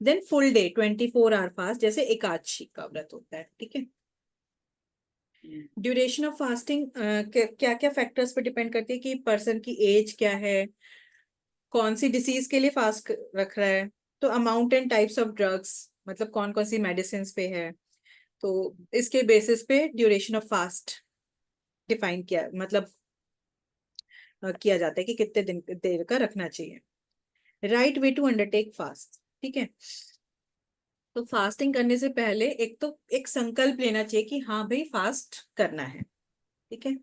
Then full day 24 hour fast, जैसे एकादशी का व्रत होता है, ठीक है। ड्यूरेशन ऑफ फास्टिंग क्या क्या फैक्टर्स पे डिपेंड करती है, कि पर्सन की एज क्या है, कौन सी डिसीज के लिए फास्ट रख रहा है, तो amount and types of drugs, मतलब कौन कौन सी मेडिसिन पे है, तो इसके बेसिस पे ड्यूरेशन ऑफ फास्ट डिफाइन किया, मतलब किया जाता है कि कितने दिन देर का रखना चाहिए। Right way to undertake fast, ठीक है। तो फास्टिंग करने से पहले एक संकल्प लेना चाहिए कि हाँ भाई फास्ट करना है, ठीक है।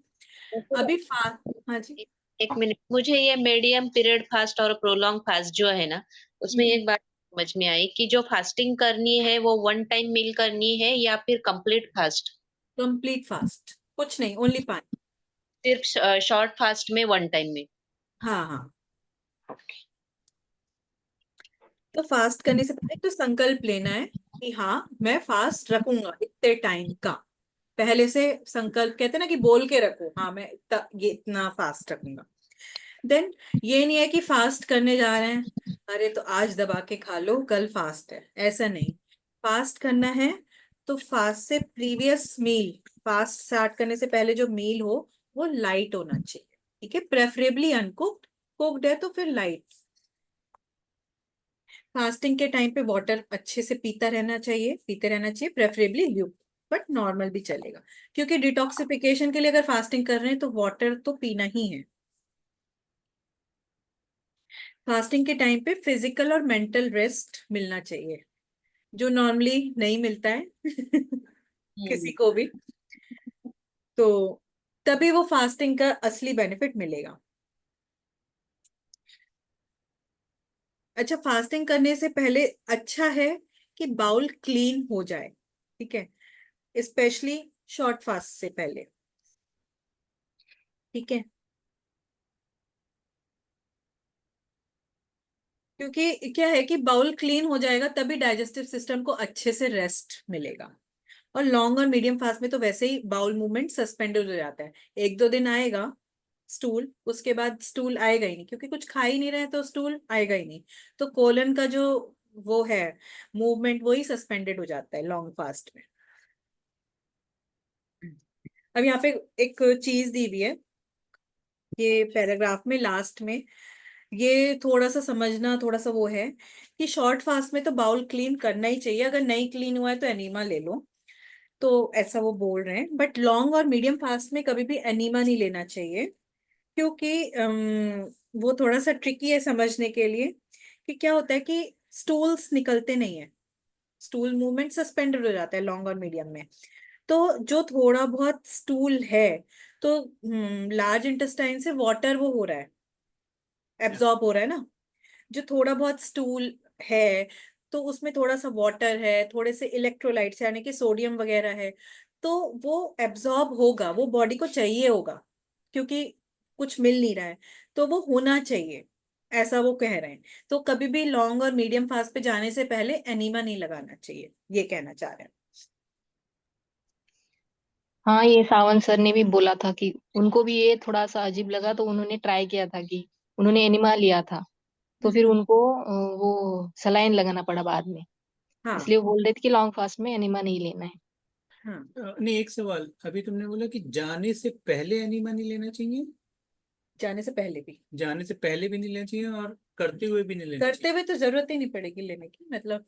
अभी हाँ जी। एक मिनट, मुझे ये मीडियम पीरियड फास्ट और प्रोलॉन्ग फास्ट जो है ना, उसमें एक बात समझ में आई कि जो फास्टिंग करनी है वो वन टाइम मील करनी है या फिर कंप्लीट फास्ट? कंप्लीट फास्ट, कुछ नहीं, ओनली पानी। सिर्फ शॉर्ट फास्ट में वन टाइम में? हाँ हाँ। तो फास्ट करने से पहले तो संकल्प लेना है कि हाँ मैं फास्ट रखूंगा इतने टाइम का। पहले से संकल्प, कहते हैं ना कि बोल के रखो, हाँ मैं ये इतना फास्ट रखूंगा। देन ये नहीं है कि फास्ट करने जा रहे हैं, अरे तो आज दबा के खा लो, कल फास्ट है, ऐसा नहीं। फास्ट करना है तो फास्ट से प्रीवियस मील, फास्ट स्टार्ट करने से पहले जो मील हो वो लाइट होना चाहिए, ठीक है। प्रेफरेबली अनकुक्ड, कुक्ड है तो फिर लाइट। फास्टिंग के टाइम पे वाटर अच्छे से पीते रहना चाहिए, प्रेफरेबली ल्यूक, बट नॉर्मल भी चलेगा, क्योंकि डिटॉक्सिफिकेशन के लिए अगर फास्टिंग कर रहे हैं तो वाटर तो पीना ही है। फास्टिंग के टाइम पे फिजिकल और मेंटल रेस्ट मिलना चाहिए, जो नॉर्मली नहीं मिलता है किसी को भी। तो तभी वो फास्टिंग का असली बेनिफिट मिलेगा। अच्छा, फास्टिंग करने से पहले अच्छा है कि बाउल क्लीन हो जाए, ठीक है, स्पेशली शॉर्ट फास्ट से पहले, ठीक है। क्योंकि क्या है कि बाउल क्लीन हो जाएगा तभी डाइजेस्टिव सिस्टम को अच्छे से रेस्ट मिलेगा। और लॉन्ग और मीडियम फास्ट में तो वैसे ही बाउल मूवमेंट सस्पेंडेड हो जाता है, 1-2 दिन आएगा स्टूल, उसके बाद स्टूल आएगा ही नहीं, क्योंकि कुछ खा ही नहीं रहे तो स्टूल आएगा ही नहीं। तो कोलन का जो वो है मूवमेंट, वही सस्पेंडेड हो जाता है लॉन्ग फास्ट में। अब यहाँ पे एक चीज दी हुई है, ये पैराग्राफ में लास्ट में, ये थोड़ा सा समझना, थोड़ा सा वो है कि शॉर्ट फास्ट में तो बाउल क्लीन करना ही चाहिए, अगर नहीं क्लीन हुआ है तो एनीमा ले लो, तो ऐसा वो बोल रहे हैं। बट लॉन्ग और मीडियम फास्ट में कभी भी एनीमा नहीं लेना चाहिए, क्योंकि वो थोड़ा सा ट्रिकी है समझने के लिए। कि क्या होता है कि स्टूल्स निकलते नहीं है, स्टूल मूवमेंट सस्पेंडेड हो जाता है लॉन्ग और मीडियम में। तो जो थोड़ा बहुत स्टूल है, तो लार्ज इंटेस्टाइन से वाटर वो हो रहा है, एब्जॉर्ब हो रहा है ना। जो थोड़ा बहुत स्टूल है तो उसमें थोड़ा सा वाटर है, थोड़े से इलेक्ट्रोलाइट्स यानी कि सोडियम वगैरह है, तो वो एब्जॉर्ब होगा, वो बॉडी को चाहिए होगा, क्योंकि कुछ मिल नहीं रहा है, तो वो होना चाहिए, ऐसा वो कह रहे हैं। तो कभी भी लॉन्ग और मीडियम फास्ट पे जाने से पहले एनीमा नहीं लगाना चाहिए, ये कहना चाह रहे हैं। हाँ, ये सावंत सर ने भी बोला था कि उनको भी ये थोड़ा सा अजीब लगा, तो उन्होंने ट्राई किया था कि उन्होंने एनिमा लिया था, तो फिर हम्म। उनको वो सलाइन लगाना पड़ा बाद में। हाँ इसलिए वो बोल रहे थे कि लॉन्ग फास्ट में एनिमा नहीं लेना है। हाँ। नहीं, एक सवाल, अभी तुमने बोला कि जाने से पहले एनिमा नहीं लेना चाहिए, जाने से पहले भी, जाने से पहले भी नहीं लेना चाहिए और करते हुए भी नहीं लेना करते चाहिए? हुए तो जरूरत ही नहीं पड़ेगी लेने की, मतलब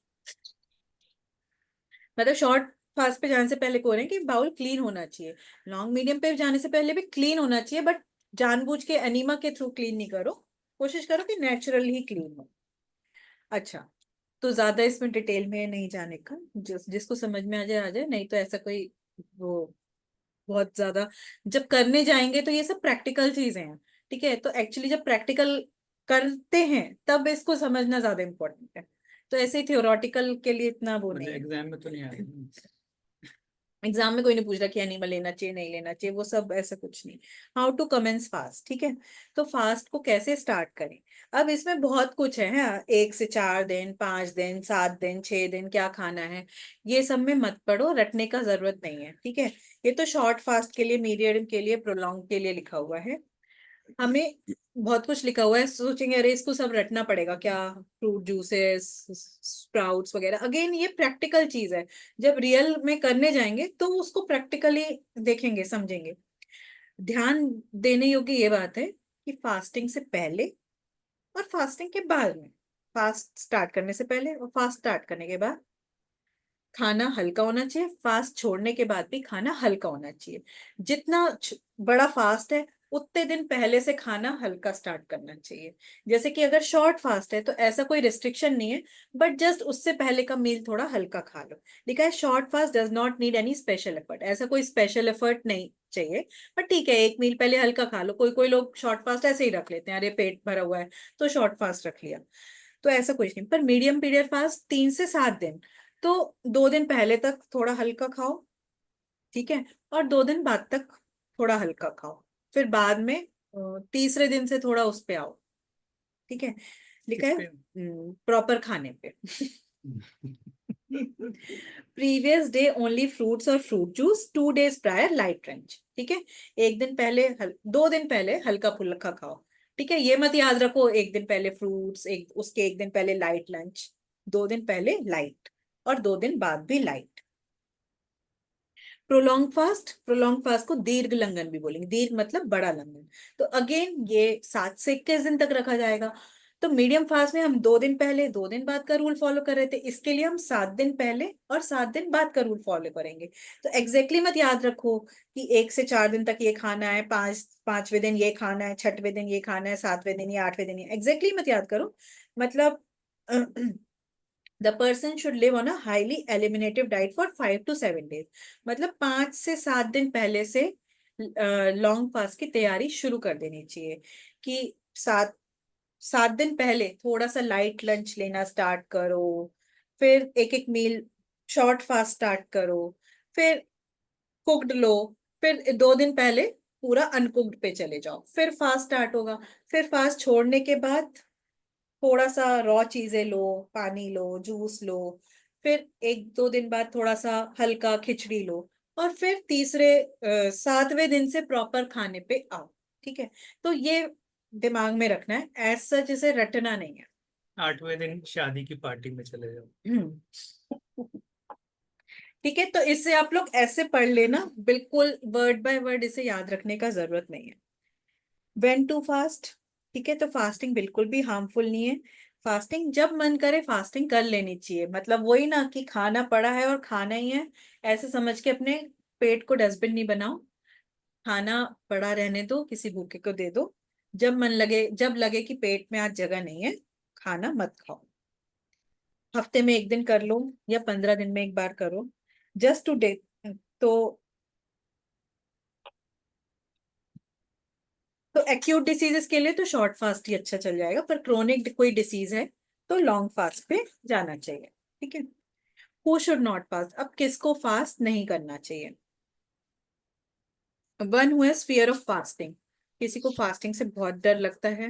शॉर्ट फास्ट पे जाने से पहले को रहे हैं कि बाउल क्लीन होना चाहिए। लॉन्ग मीडियम पे जाने से पहले भी क्लीन होना चाहिए, बट जानबूझ के एनीमा के थ्रू क्लीन नहीं करो, कोशिश करो कि नेचुरल ही क्लीन हो। अच्छा, तो ज्यादा इसमें डिटेल में नहीं जाने का, जिसको समझ में आ जाए, नहीं तो ऐसा कोई वो बहुत ज्यादा, जब करने जाएंगे तो ये सब प्रैक्टिकल चीजें हैं, ठीक है। तो एक्चुअली जब प्रैक्टिकल करते हैं तब इसको समझना ज्यादा इम्पोर्टेंट है। तो ऐसे ही थियोरटिकल के लिए इतना वो नहीं मतलब है। एग्जाम में तो नहीं आया। एग्जाम में कोई नहीं पूछ रहा कि एनिमल लेना चाहिए नहीं लेना चाहिए, वो सब ऐसा कुछ नहीं। हाउ टू कमेंस फास्ट, ठीक है। तो फास्ट को कैसे स्टार्ट करें, अब इसमें बहुत कुछ है, हाँ? 1 से 4 दिन, 5 दिन, 7 दिन, 6 दिन क्या खाना है, ये सब में मत पढ़ो, रटने का जरूरत नहीं है, ठीक है। ये तो शॉर्ट फास्ट के लिए, मीडियम के लिए, प्रोलॉन्ग के लिए लिखा हुआ है। हमें बहुत कुछ लिखा हुआ है, सोचेंगे अरे इसको सब रटना पड़ेगा क्या, फ्रूट जूसेस, स्प्राउट्स वगैरह। अगेन ये प्रैक्टिकल चीज है, जब रियल में करने जाएंगे तो उसको प्रैक्टिकली देखेंगे, समझेंगे। ध्यान देने योग्य ये बात है कि फास्टिंग से पहले और फास्टिंग के बाद में, फास्ट स्टार्ट करने से पहले और फास्ट स्टार्ट करने के बाद खाना हल्का होना चाहिए, फास्ट छोड़ने के बाद भी खाना हल्का होना चाहिए। जितना बड़ा फास्ट है उतने दिन पहले से खाना हल्का स्टार्ट करना चाहिए। जैसे कि अगर शॉर्ट फास्ट है तो ऐसा कोई रिस्ट्रिक्शन नहीं है, बट जस्ट उससे पहले का मील थोड़ा हल्का खा लो। लिखा है short fast does not need any special effort, ऐसा कोई स्पेशल एफर्ट नहीं चाहिए। पर ठीक है, एक मील पहले हल्का खा लो। कोई कोई लोग शॉर्ट फास्ट ऐसे ही रख लेते हैं, अरे पेट भरा हुआ है तो शॉर्ट फास्ट रख लिया, तो ऐसा कुछ नहीं। पर मीडियम पीरियड फास्ट 3 से 7 दिन, तो 2 दिन पहले तक थोड़ा हल्का खाओ, ठीक है, और 2 दिन बाद तक थोड़ा हल्का खाओ, फिर बाद में तीसरे दिन से थोड़ा उस पे आओ, ठीक है। लिखा है प्रॉपर खाने पे। प्रीवियस डे ओनली फ्रूट्स और fruit juice, 2 days prior light lunch, ठीक है। 1 दिन पहले 2 दिन पहले हल्का फुल्का खाओ, ठीक है। ये मत याद रखो 1 दिन पहले फ्रूट्स, उसके 1 दिन पहले लाइट लंच, 2 दिन पहले लाइट और 2 दिन बाद भी लाइट। प्रोलॉन्ग फास्ट को दीर्घ लंघन भी बोलेंगे, दीर्घ मतलब बड़ा लंघन। तो अगेन ये 7 से 21 दिन तक रखा जाएगा। तो मीडियम फास्ट में हम 2 दिन पहले 2 दिन बाद का रूल फॉलो कर रहे थे, इसके लिए हम 7 दिन पहले और 7 दिन बाद का रूल फॉलो करेंगे। तो एग्जैक्टली मत याद रखो कि 1 से 4 दिन तक ये खाना है, पांचवें दिन ये खाना है, छठवें दिन ये खाना है, 7वें दिन ये, 8वें दिन ये, एग्जैक्टली मत याद करो। मतलब the person should live on a highly eliminative diet for 5 to 7 days, मतलब 5 से 7 दिन पहले से लॉन्ग फास्ट की तैयारी शुरू कर देनी चाहिए। कि 7 दिन पहले थोड़ा सा लाइट लंच लेना स्टार्ट करो, फिर एक एक मील शॉर्ट फास्ट स्टार्ट करो, फिर कुक्ड लो, फिर 2 दिन पहले पूरा अनकुक्ड पे चले जाओ, फिर फास्ट स्टार्ट होगा। फिर फास्ट छोड़ने के बाद थोड़ा सा रॉ चीजें लो, पानी लो, जूस लो, फिर 1-2 दिन बाद थोड़ा सा हल्का खिचड़ी लो, और फिर 7वें दिन से प्रॉपर खाने पे आओ, ठीक है। तो ये दिमाग में रखना है, एज सच इसे रटना नहीं है। 8वें दिन शादी की पार्टी में चले जाओ। ठीक है, तो इससे आप लोग ऐसे पढ़ लेना, बिल्कुल वर्ड बाय वर्ड इसे याद रखने का जरूरत नहीं है। व्हेन टू फास्ट, ठीक है। तो फास्टिंग बिल्कुल भी हार्मफुल नहीं है। फास्टिंग जब मन करे फास्टिंग कर लेनी चाहिए, मतलब वही ना कि खाना पड़ा है और खाना ही है, ऐसे समझ के अपने पेट को डस्टबिन नहीं बनाओ। खाना पड़ा रहने दो, किसी भूखे को दे दो। जब मन लगे, जब लगे कि पेट में आज जगह नहीं है, खाना मत खाओ। हफ्ते में 1 दिन कर लो या 15 दिन में एक बार करो, जस्ट टू डे। तो एक्यूट डिसीजेस के लिए तो शॉर्ट फास्ट ही अच्छा चल जाएगा, पर क्रोनिक कोई डिसीज है तो लॉन्ग फास्ट पे जाना चाहिए, ठीक है। हु शुड नॉट फास्ट, अब किसको फास्ट नहीं करना चाहिए। One who has fear of fasting, किसी को फास्टिंग से बहुत डर लगता है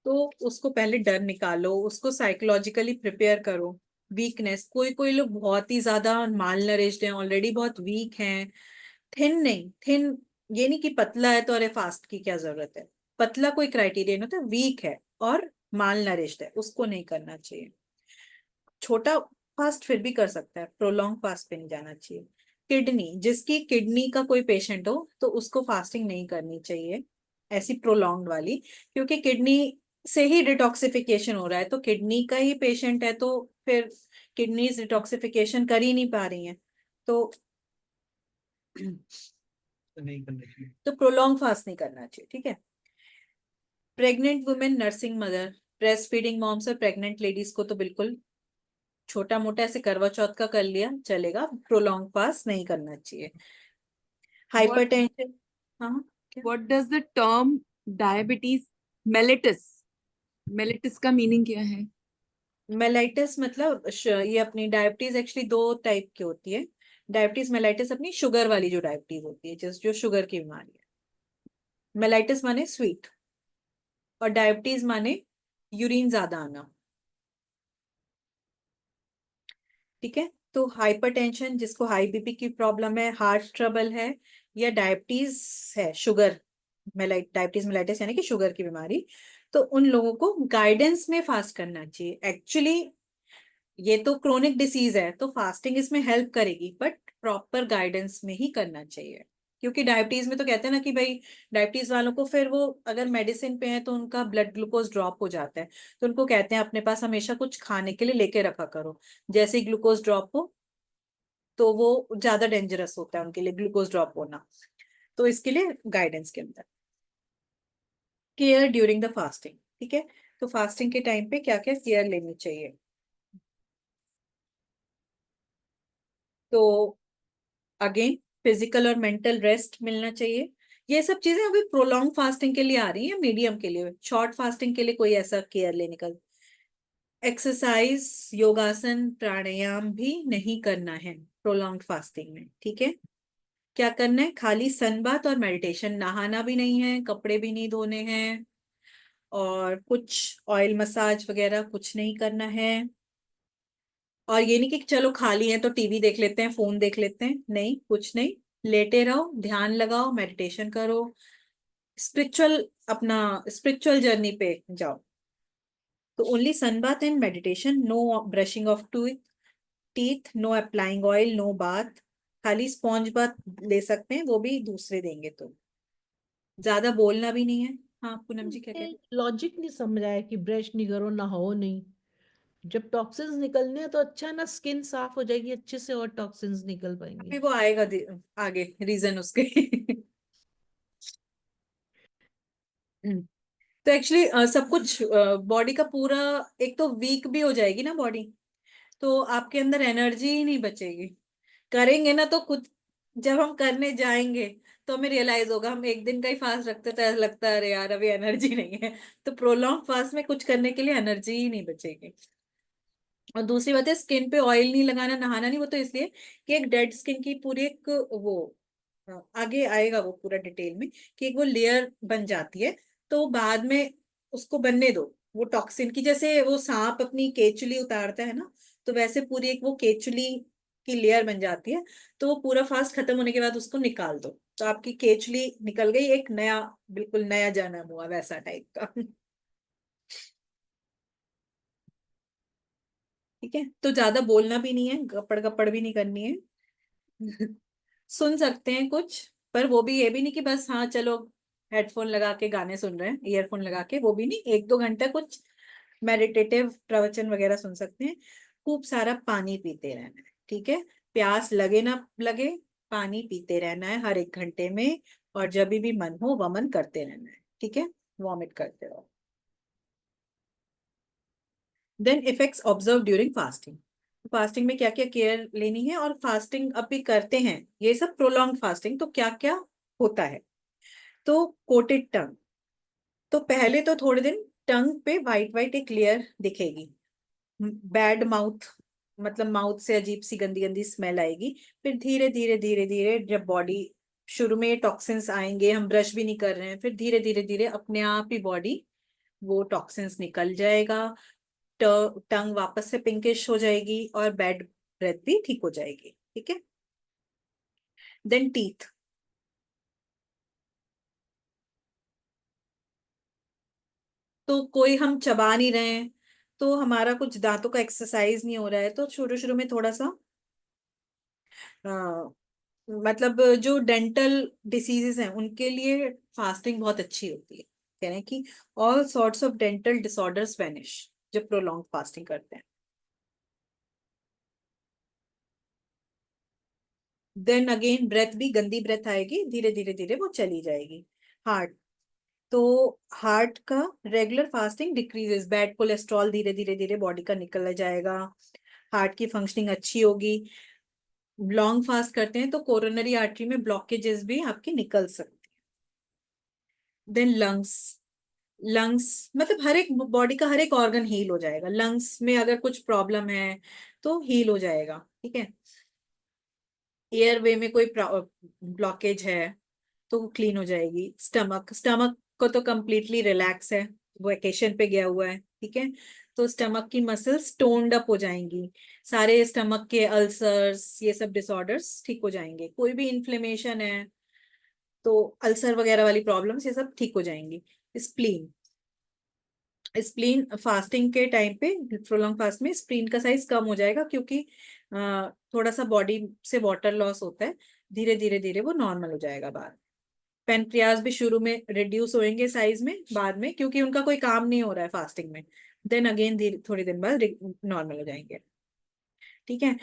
तो उसको पहले डर निकालो, उसको साइकोलॉजिकली प्रिपेयर करो। वीकनेस, कोई कोई लोग बहुत ही ज्यादा माल नरिश्ड हैं, ऑलरेडी बहुत वीक हैं। थिन नहीं, थिन ये नहीं कि पतला है तो अरे फास्ट की क्या जरूरत है, पतला कोई क्राइटेरिया नहीं होता, वीक है और माल नरिश्ड है उसको नहीं करना चाहिए। छोटा फास्ट फिर भी कर सकता है, प्रोलॉन्ग फास्ट पे नहीं जाना चाहिए। किडनी, जिसकी किडनी का कोई पेशेंट हो तो उसको फास्टिंग नहीं करनी चाहिए, ऐसी प्रोलॉन्ग वाली, क्योंकि किडनी से ही डिटॉक्सिफिकेशन हो रहा है। तो किडनी का ही पेशेंट है तो फिर किडनी डिटॉक्सिफिकेशन कर ही नहीं पा रही है, तो तो नहीं करना चाहिए। तो प्रोलॉन्ग फास्ट नहीं करना चाहिए, ठीक है। Pregnant women, nursing mother, breast feeding moms और प्रेग्नेंट लेडीज को तो बिल्कुल छोटा मोटा ऐसे करवा चौथ का कर लिया चलेगा, प्रोलॉन्ग फास्ट नहीं करना चाहिए। हाइपरटेंशन, हाँ क्या? What does the term diabetes mellitus मेलिटिस का मीनिंग क्या है? मेलाइटिस मतलब ये अपनी डायबिटीज एक्चुअली 2 टाइप की होती है। डायबिटीज मेलाइटिस अपनी शुगर वाली जो डायबिटीज होती है, जो शुगर की बीमारी है। मेलाइटिस माने स्वीट, और डायबिटीज माने यूरिन ज्यादा आना। ठीक है, तो हाइपरटेंशन, जिसको हाई बीपी की प्रॉब्लम है, हार्ट ट्रबल है, या डायबिटीज है, शुगर डायबिटीज मेलाइटिस यानी कि शुगर की बीमारी, तो उन लोगों को गाइडेंस में फास्ट करना चाहिए। एक्चुअली ये तो क्रोनिक डिसीज है, तो फास्टिंग इसमें हेल्प करेगी, बट प्रॉपर गाइडेंस में ही करना चाहिए। क्योंकि डायबिटीज में तो कहते हैं ना कि भाई डायबिटीज वालों को फिर वो अगर मेडिसिन पे है तो उनका ब्लड ग्लूकोज ड्रॉप हो जाता है, तो उनको कहते हैं अपने पास हमेशा कुछ खाने के लिए लेके रखा करो। जैसे ही ग्लूकोज ड्रॉप हो तो वो ज्यादा डेंजरस होता है उनके लिए ग्लूकोज ड्रॉप होना। तो इसके लिए गाइडेंस के अंदर केयर ड्यूरिंग द फास्टिंग। ठीक है, तो फास्टिंग के टाइम पे क्या क्या केयर लेनी चाहिए? तो अगेन फिजिकल और मेंटल रेस्ट मिलना चाहिए। ये सब चीजें अभी प्रोलॉन्ग फास्टिंग के लिए आ रही हैं, मीडियम के लिए। शॉर्ट फास्टिंग के लिए कोई ऐसा केयर लेने का, एक्सरसाइज, योगासन, प्राणायाम भी नहीं करना है प्रोलॉन्ग फास्टिंग में। ठीक है, क्या करना है? खाली सनबाथ और मेडिटेशन, नहाना भी नहीं है, कपड़े भी नहीं धोने हैं, और कुछ ऑयल मसाज वगैरह कुछ नहीं करना है। और ये नहीं कि चलो खाली है तो टीवी देख लेते हैं, फोन देख लेते हैं, नहीं, कुछ नहीं। लेटे रहो, ध्यान लगाओ, मेडिटेशन करो, स्पिरिचुअल अपना स्पिरिचुअल जर्नी पे जाओ। तो only sun bath and meditation, no brushing of teeth, no applying oil, no bath. खाली स्पॉन्ज बाथ ले सकते हैं, वो भी दूसरे देंगे तो। ज्यादा बोलना भी नहीं है। हाँ पूनम जी क्या कह रहे लॉजिक नहीं समझ आया कि ब्रश नहीं करो, नहाओ नहीं। जब टॉक्सिन्स निकलने हैं तो अच्छा ना, स्किन साफ हो जाएगी अच्छे से और टॉक्सिन्स निकल पाएंगे। अभी वो आएगा आगे रीजन उसके। तो एक्चुअली सब कुछ बॉडी का पूरा, एक तो वीक भी हो जाएगी ना बॉडी, तो आपके अंदर एनर्जी ही नहीं बचेगी। करेंगे ना तो कुछ, जब हम करने जाएंगे तो हमें रियलाइज होगा, हम एक दिन का ही फास्ट रखते तो ऐसा लगता है अरे यार अभी एनर्जी नहीं है। तो प्रोलॉन्ग फास्ट में कुछ करने के लिए एनर्जी ही नहीं बचेगी। और दूसरी बात है, स्किन पे ऑयल नहीं लगाना, नहाना नहीं, वो तो इसलिए कि एक डेड स्किन की पूरी एक वो आगे आएगा वो पूरा डिटेल में, कि एक वो लेयर बन जाती है। तो बाद में उसको बनने दो, वो टॉक्सिन की, जैसे वो सांप अपनी केचुली उतारता है ना, तो वैसे पूरी एक वो केचुली की लेयर बन जाती है। तो वो पूरा फास्ट खत्म होने के बाद उसको निकाल दो, तो आपकी केचुली निकल गई, एक नया, बिल्कुल नया जन्म हुआ वैसा टाइप का। ठीक है, तो ज्यादा बोलना भी नहीं है, गप्पड़ गप्पड़ भी नहीं करनी है। सुन सकते हैं कुछ, पर वो भी, ये भी नहीं कि बस हाँ चलो हेडफोन लगा के गाने सुन रहे हैं, ईयरफोन लगा के, वो भी नहीं। 1-2 घंटा कुछ मेडिटेटिव प्रवचन वगैरह सुन सकते हैं। खूब सारा पानी पीते रहना है। ठीक है, प्यास लगे ना लगे, पानी पीते रहना है हर 1 घंटे में। और जब भी मन हो वमन करते रहना है। ठीक है, वॉमिट करते रहो। Then effects observe during fasting. Fasting में क्या क्या केयर लेनी है, और फास्टिंग अब भी करते हैं ये सब प्रोलॉन्ग फास्टिंग, तो क्या क्या होता है? तो कोटेड टंग, तो पहले तो थोड़े दिन टंग पे वाइट वाइट एक लेयर दिखेगी। बैड माउथ, मतलब माउथ से अजीब सी गंदी गंदी स्मेल आएगी। फिर धीरे धीरे धीरे धीरे जब बॉडी, शुरू में टॉक्सिन्स आएंगे, हम ब्रश भी नहीं कर रहे हैं, फिर धीरे धीरे धीरे अपने आप ही बॉडी वो टॉक्सिन्स निकल जाएगा, टंग वापस से पिंकिश हो जाएगी, और बैड ब्रेथ भी ठीक हो जाएगी। ठीक है, देन टीथ, तो कोई हम चबा नहीं रहे हैं, तो हमारा कुछ दांतों का एक्सरसाइज नहीं हो रहा है, तो शुरू शुरू में थोड़ा सा मतलब जो डेंटल डिसीजेस हैं उनके लिए फास्टिंग बहुत अच्छी होती है। कह रहे हैं कि all sorts of dental disorders vanish जब प्रोलॉन्ग फास्टिंग करते हैं। देन अगेन ब्रेथ भी, गंदी ब्रेथ आएगी, धीरे धीरे धीरे वो चली जाएगी। हार्ट, तो हार्ट का regular fasting decreases bad cholesterol, धीरे धीरे धीरे बॉडी का निकल जाएगा, हार्ट की फंक्शनिंग अच्छी होगी। लॉन्ग फास्ट करते हैं तो कोरोनरी आर्टरी में ब्लॉकेजेस भी आपके निकल सकते हैं। देन लंग्स, लंग्स मतलब हर एक बॉडी का हर एक ऑर्गन हील हो जाएगा। लंग्स में अगर कुछ प्रॉब्लम है तो हील हो जाएगा, ठीक है। एयरवे में कोई ब्लॉकेज है तो वो क्लीन हो जाएगी। स्टमक स्टमक को तो कम्प्लीटली रिलैक्स है, वेकेशन पे गया हुआ है, ठीक है। तो स्टमक की मसल्स टोन्ड अप हो जाएंगी, सारे स्टमक के अल्सर्स ये सब डिसऑर्डर्स ठीक हो जाएंगे। कोई भी इन्फ्लेमेशन है तो अल्सर वगैरह वाली प्रॉब्लम्स ये सब ठीक हो जाएंगी। स्प्लीन स्प्लीन फास्टिंग के टाइम पे, प्रोलॉन्ग फास्ट में स्प्लीन का साइज कम हो जाएगा क्योंकि थोड़ा सा बॉडी से वाटर लॉस होता है। धीरे धीरे धीरे वो नॉर्मल हो जाएगा बाद। पेनक्रियाज भी शुरू में रिड्यूस होंगे साइज में, बाद में क्योंकि उनका कोई काम नहीं हो रहा है फास्टिंग में, देन अगेन धीरे थोड़ी दिन बाद नॉर्मल हो जाएंगे, ठीक है।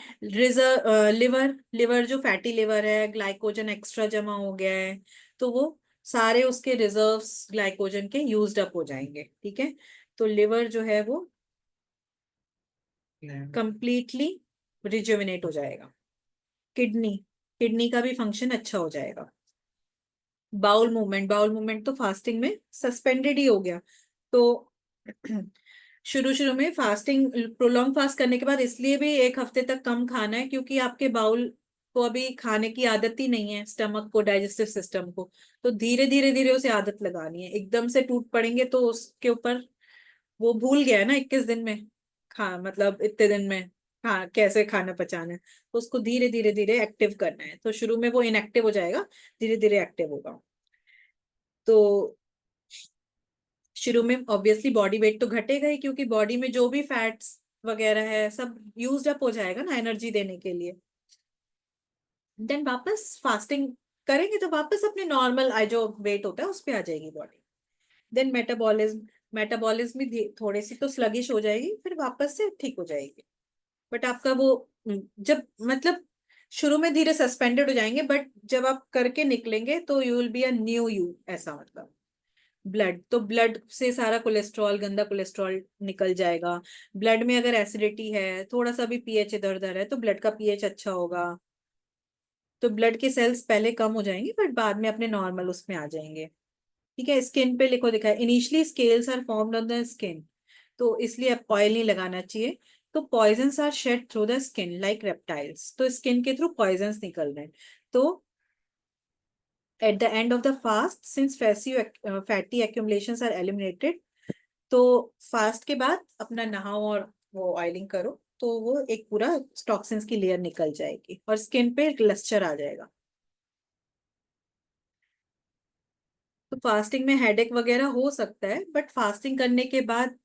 लिवर लिवर जो फैटी लिवर है, ग्लाइकोजन एक्स्ट्रा जमा हो गया है तो वो सारे उसके रिजर्व्स ग्लाइकोजन के यूज्ड अप हो जाएंगे, ठीक है। तो लिवर जो है वो कंप्लीटली रिजुविनेट हो जाएगा। किडनी किडनी का भी फंक्शन अच्छा हो जाएगा। बाउल मूवमेंट तो फास्टिंग में सस्पेंडेड ही हो गया। तो शुरू शुरू में फास्टिंग, प्रोलॉन्ग फास्ट करने के बाद इसलिए भी एक हफ्ते तक कम खाना है क्योंकि आपके बाउल को अभी खाने की आदत ही नहीं है, स्टमक को, डाइजेस्टिव सिस्टम को। तो धीरे धीरे धीरे उसे आदत लगानी है। एकदम से टूट पड़ेंगे तो उसके ऊपर वो भूल गया है ना 21 दिन में खा मतलब इतने दिन में हाँ कैसे खाना पचाना है। तो उसको धीरे धीरे धीरे एक्टिव करना है। तो शुरू में वो इनएक्टिव हो जाएगा, धीरे धीरे एक्टिव होगा। तो शुरू में ऑब्वियसली बॉडी वेट तो घटेगा ही क्योंकि बॉडी में जो भी फैट्स वगैरह है सब यूज्ड अप हो जाएगा ना एनर्जी देने के लिए। देन वापस फास्टिंग करेंगे तो वापस अपने नॉर्मल जो वेट होता है उस पे आ जाएगी बॉडी। देन मेटाबॉलिज्म भी थोड़ी सी तो स्लगिश हो जाएगी, फिर वापस से ठीक हो जाएगी। बट आपका वो जब मतलब शुरू में धीरे सस्पेंडेड हो जाएंगे, बट जब आप करके निकलेंगे तो you will be a new you, ऐसा मतलब। ब्लड से सारा कोलेस्ट्रॉल, गंदा कोलेस्ट्रॉल निकल जाएगा। ब्लड में अगर एसिडिटी है, थोड़ा सा भी पीएच इधर उधर है तो ब्लड का पीएच अच्छा होगा। तो ब्लड के सेल्स पहले कम हो जाएंगे बट बाद में अपने नॉर्मल उसमें आ जाएंगे, ठीक है। स्किन पे लिखो दिखा है initially scales are formed on the skin, तो इसलिए ऑयल नहीं लगाना चाहिए। तो poisons are shed through the skin like reptiles, तो स्किन के थ्रू पॉइजन्स निकल रहे हैं। तो at the end of the fast since fatty accumulations are eliminated, तो फास्ट के बाद अपना नहाओ और वो ऑयलिंग करो तो वो एक पूरा टॉक्सिन्स की लेयर निकल जाएगी और स्किन पे ग्लिस्टर आ जाएगा। तो फास्टिंग में हेडेक वगैरह हो सकता है बट फास्टिंग करने के बाद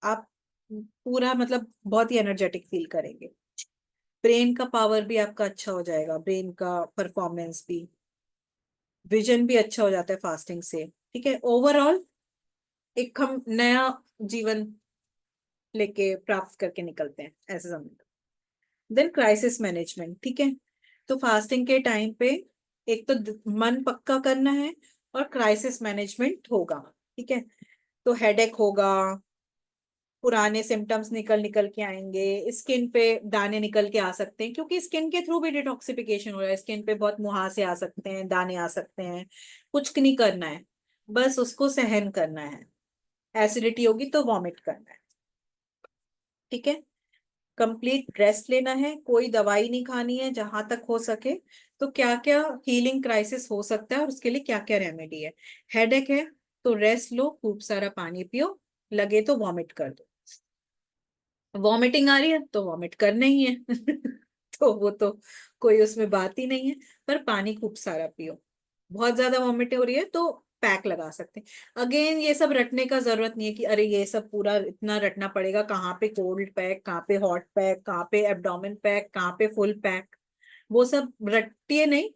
आप पूरा मतलब बहुत ही एनर्जेटिक फील करेंगे। ब्रेन का पावर भी आपका अच्छा हो जाएगा, ब्रेन का परफॉर्मेंस भी, विजन भी अच्छा हो जाता है फास्टिंग से, ठीक है। ओवरऑल एक हम नया जीवन लेके प्राप्त करके निकलते हैं, ऐसे समझ। देन क्राइसिस मैनेजमेंट, ठीक है। तो फास्टिंग के टाइम पे एक तो मन पक्का करना है और क्राइसिस मैनेजमेंट होगा, ठीक है। तो हेडेक होगा, पुराने सिम्टम्स निकल निकल के आएंगे, स्किन पे दाने निकल के आ सकते हैं क्योंकि स्किन के थ्रू भी डिटॉक्सिफिकेशन हो रहा है। स्किन पे बहुत मुहासे आ सकते हैं, दाने आ सकते हैं। कुछ नहीं करना है, बस उसको सहन करना है। एसिडिटी होगी तो वॉमिट करना है, ठीक है। कंप्लीट रेस्ट लेना है, कोई दवाई नहीं खानी है जहां तक हो सके। तो क्या क्या हीलिंग क्राइसिस हो सकता है और उसके लिए क्या क्या रेमेडी है। हेडेक है तो रेस्ट लो, खूब सारा पानी पियो, लगे तो वॉमिट कर दो। वॉमिटिंग आ रही है तो वॉमिट करना ही है तो वो तो कोई उसमें बात ही नहीं है। पर पानी खूब सारा पियो। बहुत ज्यादा वॉमिट हो रही है तो पैक लगा सकते हैं। अगेन ये सब रटने का जरूरत नहीं है कि अरे ये सब पूरा इतना रटना पड़ेगा, कहाँ पे कोल्ड पैक, कहाँ पे हॉट पैक, कहाँ पे एब्डोमेन पैक, कहाँ पे फुल पैक, वो सब रटिए नहीं।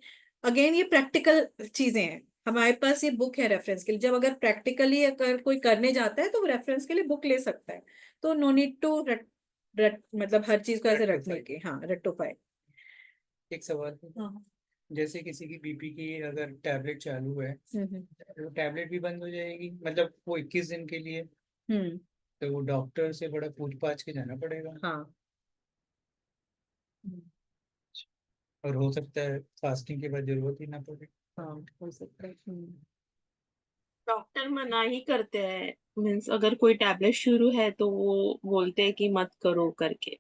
अगेन ये प्रैक्टिकल चीजें हैं, हमारे पास ये बुक है रेफरेंस के लिए। जब अगर प्रैक्टिकली अगर कोई करने जाता है तो रेफरेंस के लिए बुक ले सकता है। तो नो नीड टू मतलब हर चीज को ऐसे रटने के, हाँ रटोफाई। एक सवाल है, हाँ जैसे किसी की बीपी की अगर टैबलेट चालू है हम्म तो टैबलेट भी बंद हो जाएगी, मतलब वो 21 दिन के लिए, हम्म तो वो डॉक्टर से बड़ा पूछ पाछ के जाना पड़ेगा। हाँ और हो सकता है फास्टिंग के बाद जरूरत ही ना पड़े। हाँ हो सकता है। डॉक्टर मना ही करते हैं, मीन्स अगर कोई टैबलेट शुरू है तो वो बोलते हैं कि मत करो करके।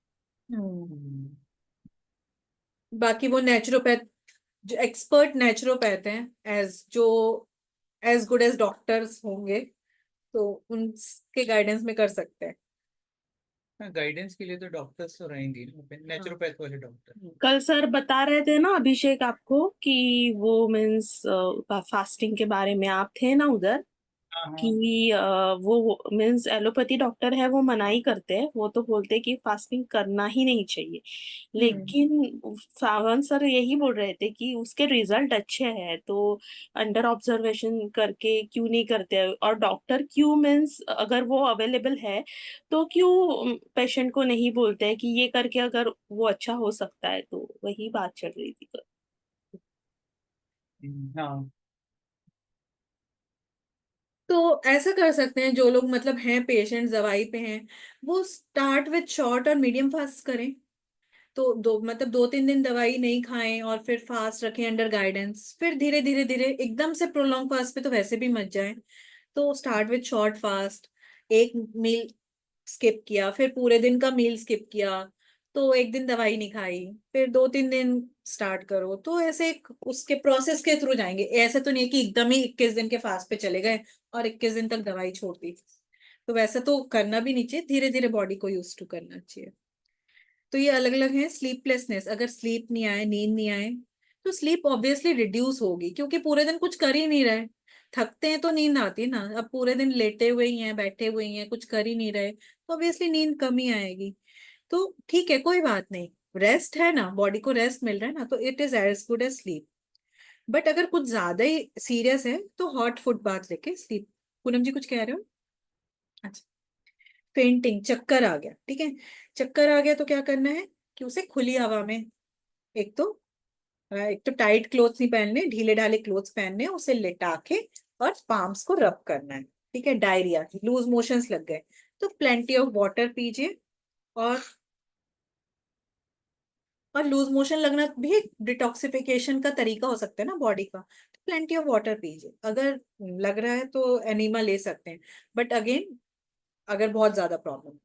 बाकी वो नेचुरोपैथ, जो एक्सपर्ट नेचुरोपैथ हैं, एज गुड एज डॉक्टर्स होंगे, तो उनके गाइडेंस में कर सकते हैं। हाँ, गाइडेंस के लिए तो डॉक्टर्स तो रहेंगे, नेचुरोपैथ वाले डॉक्टर। कल सर बता रहे थे ना अभिषेक आपको कि वो मीन्स फास्टिंग के बारे में, आप थे ना उधर, हाँ हाँ। कि वो मीन्स एलोपैथी डॉक्टर है वो मना ही करते हैं, वो तो बोलते हैं कि फास्टिंग करना ही नहीं चाहिए। लेकिन सावंत सर यही बोल रहे थे कि उसके रिजल्ट अच्छे हैं, तो अंडर ऑब्जर्वेशन करके क्यों नहीं करते हैं, और डॉक्टर क्यों मीन्स अगर वो अवेलेबल है तो क्यों पेशेंट को नहीं बोलते हैं कि ये करके अगर वो अच्छा हो सकता है, तो वही बात चल रही थी। हाँ, तो ऐसा कर सकते हैं, जो लोग मतलब हैं पेशेंट दवाई पे हैं, वो स्टार्ट विथ शॉर्ट और मीडियम फास्ट करें। तो मतलब 2-3 दिन दवाई नहीं खाएं और फिर फास्ट रखें अंडर गाइडेंस, फिर धीरे धीरे धीरे एकदम से प्रोलॉन्ग फास्ट पे तो वैसे भी मत जाएं। तो स्टार्ट विथ शॉर्ट फास्ट, एक मील स्किप किया, फिर पूरे दिन का मील स्किप किया, तो एक दिन दवाई नहीं खाई, फिर 2-3 दिन स्टार्ट करो। तो ऐसे एक उसके प्रोसेस के थ्रू जाएंगे। ऐसे तो नहीं कि एकदम ही 21 दिन के फास्ट पे चले गए और 21 दिन तक दवाई छोड़ दी। तो वैसा तो करना भी नहीं चाहिए, धीरे धीरे बॉडी को यूज टू करना चाहिए। तो ये अलग अलग है। स्लीपलेसनेस, अगर स्लीप नहीं आए, नींद नहीं आए, तो स्लीप ऑब्वियसली रिड्यूस होगी, क्योंकि पूरे दिन कुछ कर ही नहीं रहे। थकते हैं तो नींद आती है ना, अब पूरे दिन लेटे हुए ही हैं, बैठे हुए ही हैं, कुछ कर ही नहीं रहे, तो ऑब्वियसली नींद कम ही आएगी। तो ठीक है, कोई बात नहीं, रेस्ट है ना, बॉडी को रेस्ट मिल रहा है ना, तो it is as good as sleep. But अगर कुछ ज्यादा ही सीरियस है तो हॉट फुट बाथ लेके स्लीप। पूनम जी कुछ कह रहे हो? अच्छा, फेंटिंग, चक्कर आ गया, ठीक है, चक्कर आ गया तो क्या करना है कि उसे खुली हवा में, एक तो टाइट क्लोथ्स नहीं पहनने, ढीले ढाले क्लोथ्स पहनने, उसे लेटा के और पाम्स को रब करना है। ठीक है, डायरिया, लूज मोशंस लग गए तो प्लेंटी ऑफ वाटर पीजिए। और लूज मोशन लगना भी डिटॉक्सिफिकेशन का तरीका हो सकता है ना बॉडी का, तो प्लेंटी ऑफ वाटर पीजिए। अगर लग रहा है तो एनीमा ले सकते हैं, बट अगेन अगर बहुत ज्यादा प्रॉब्लम,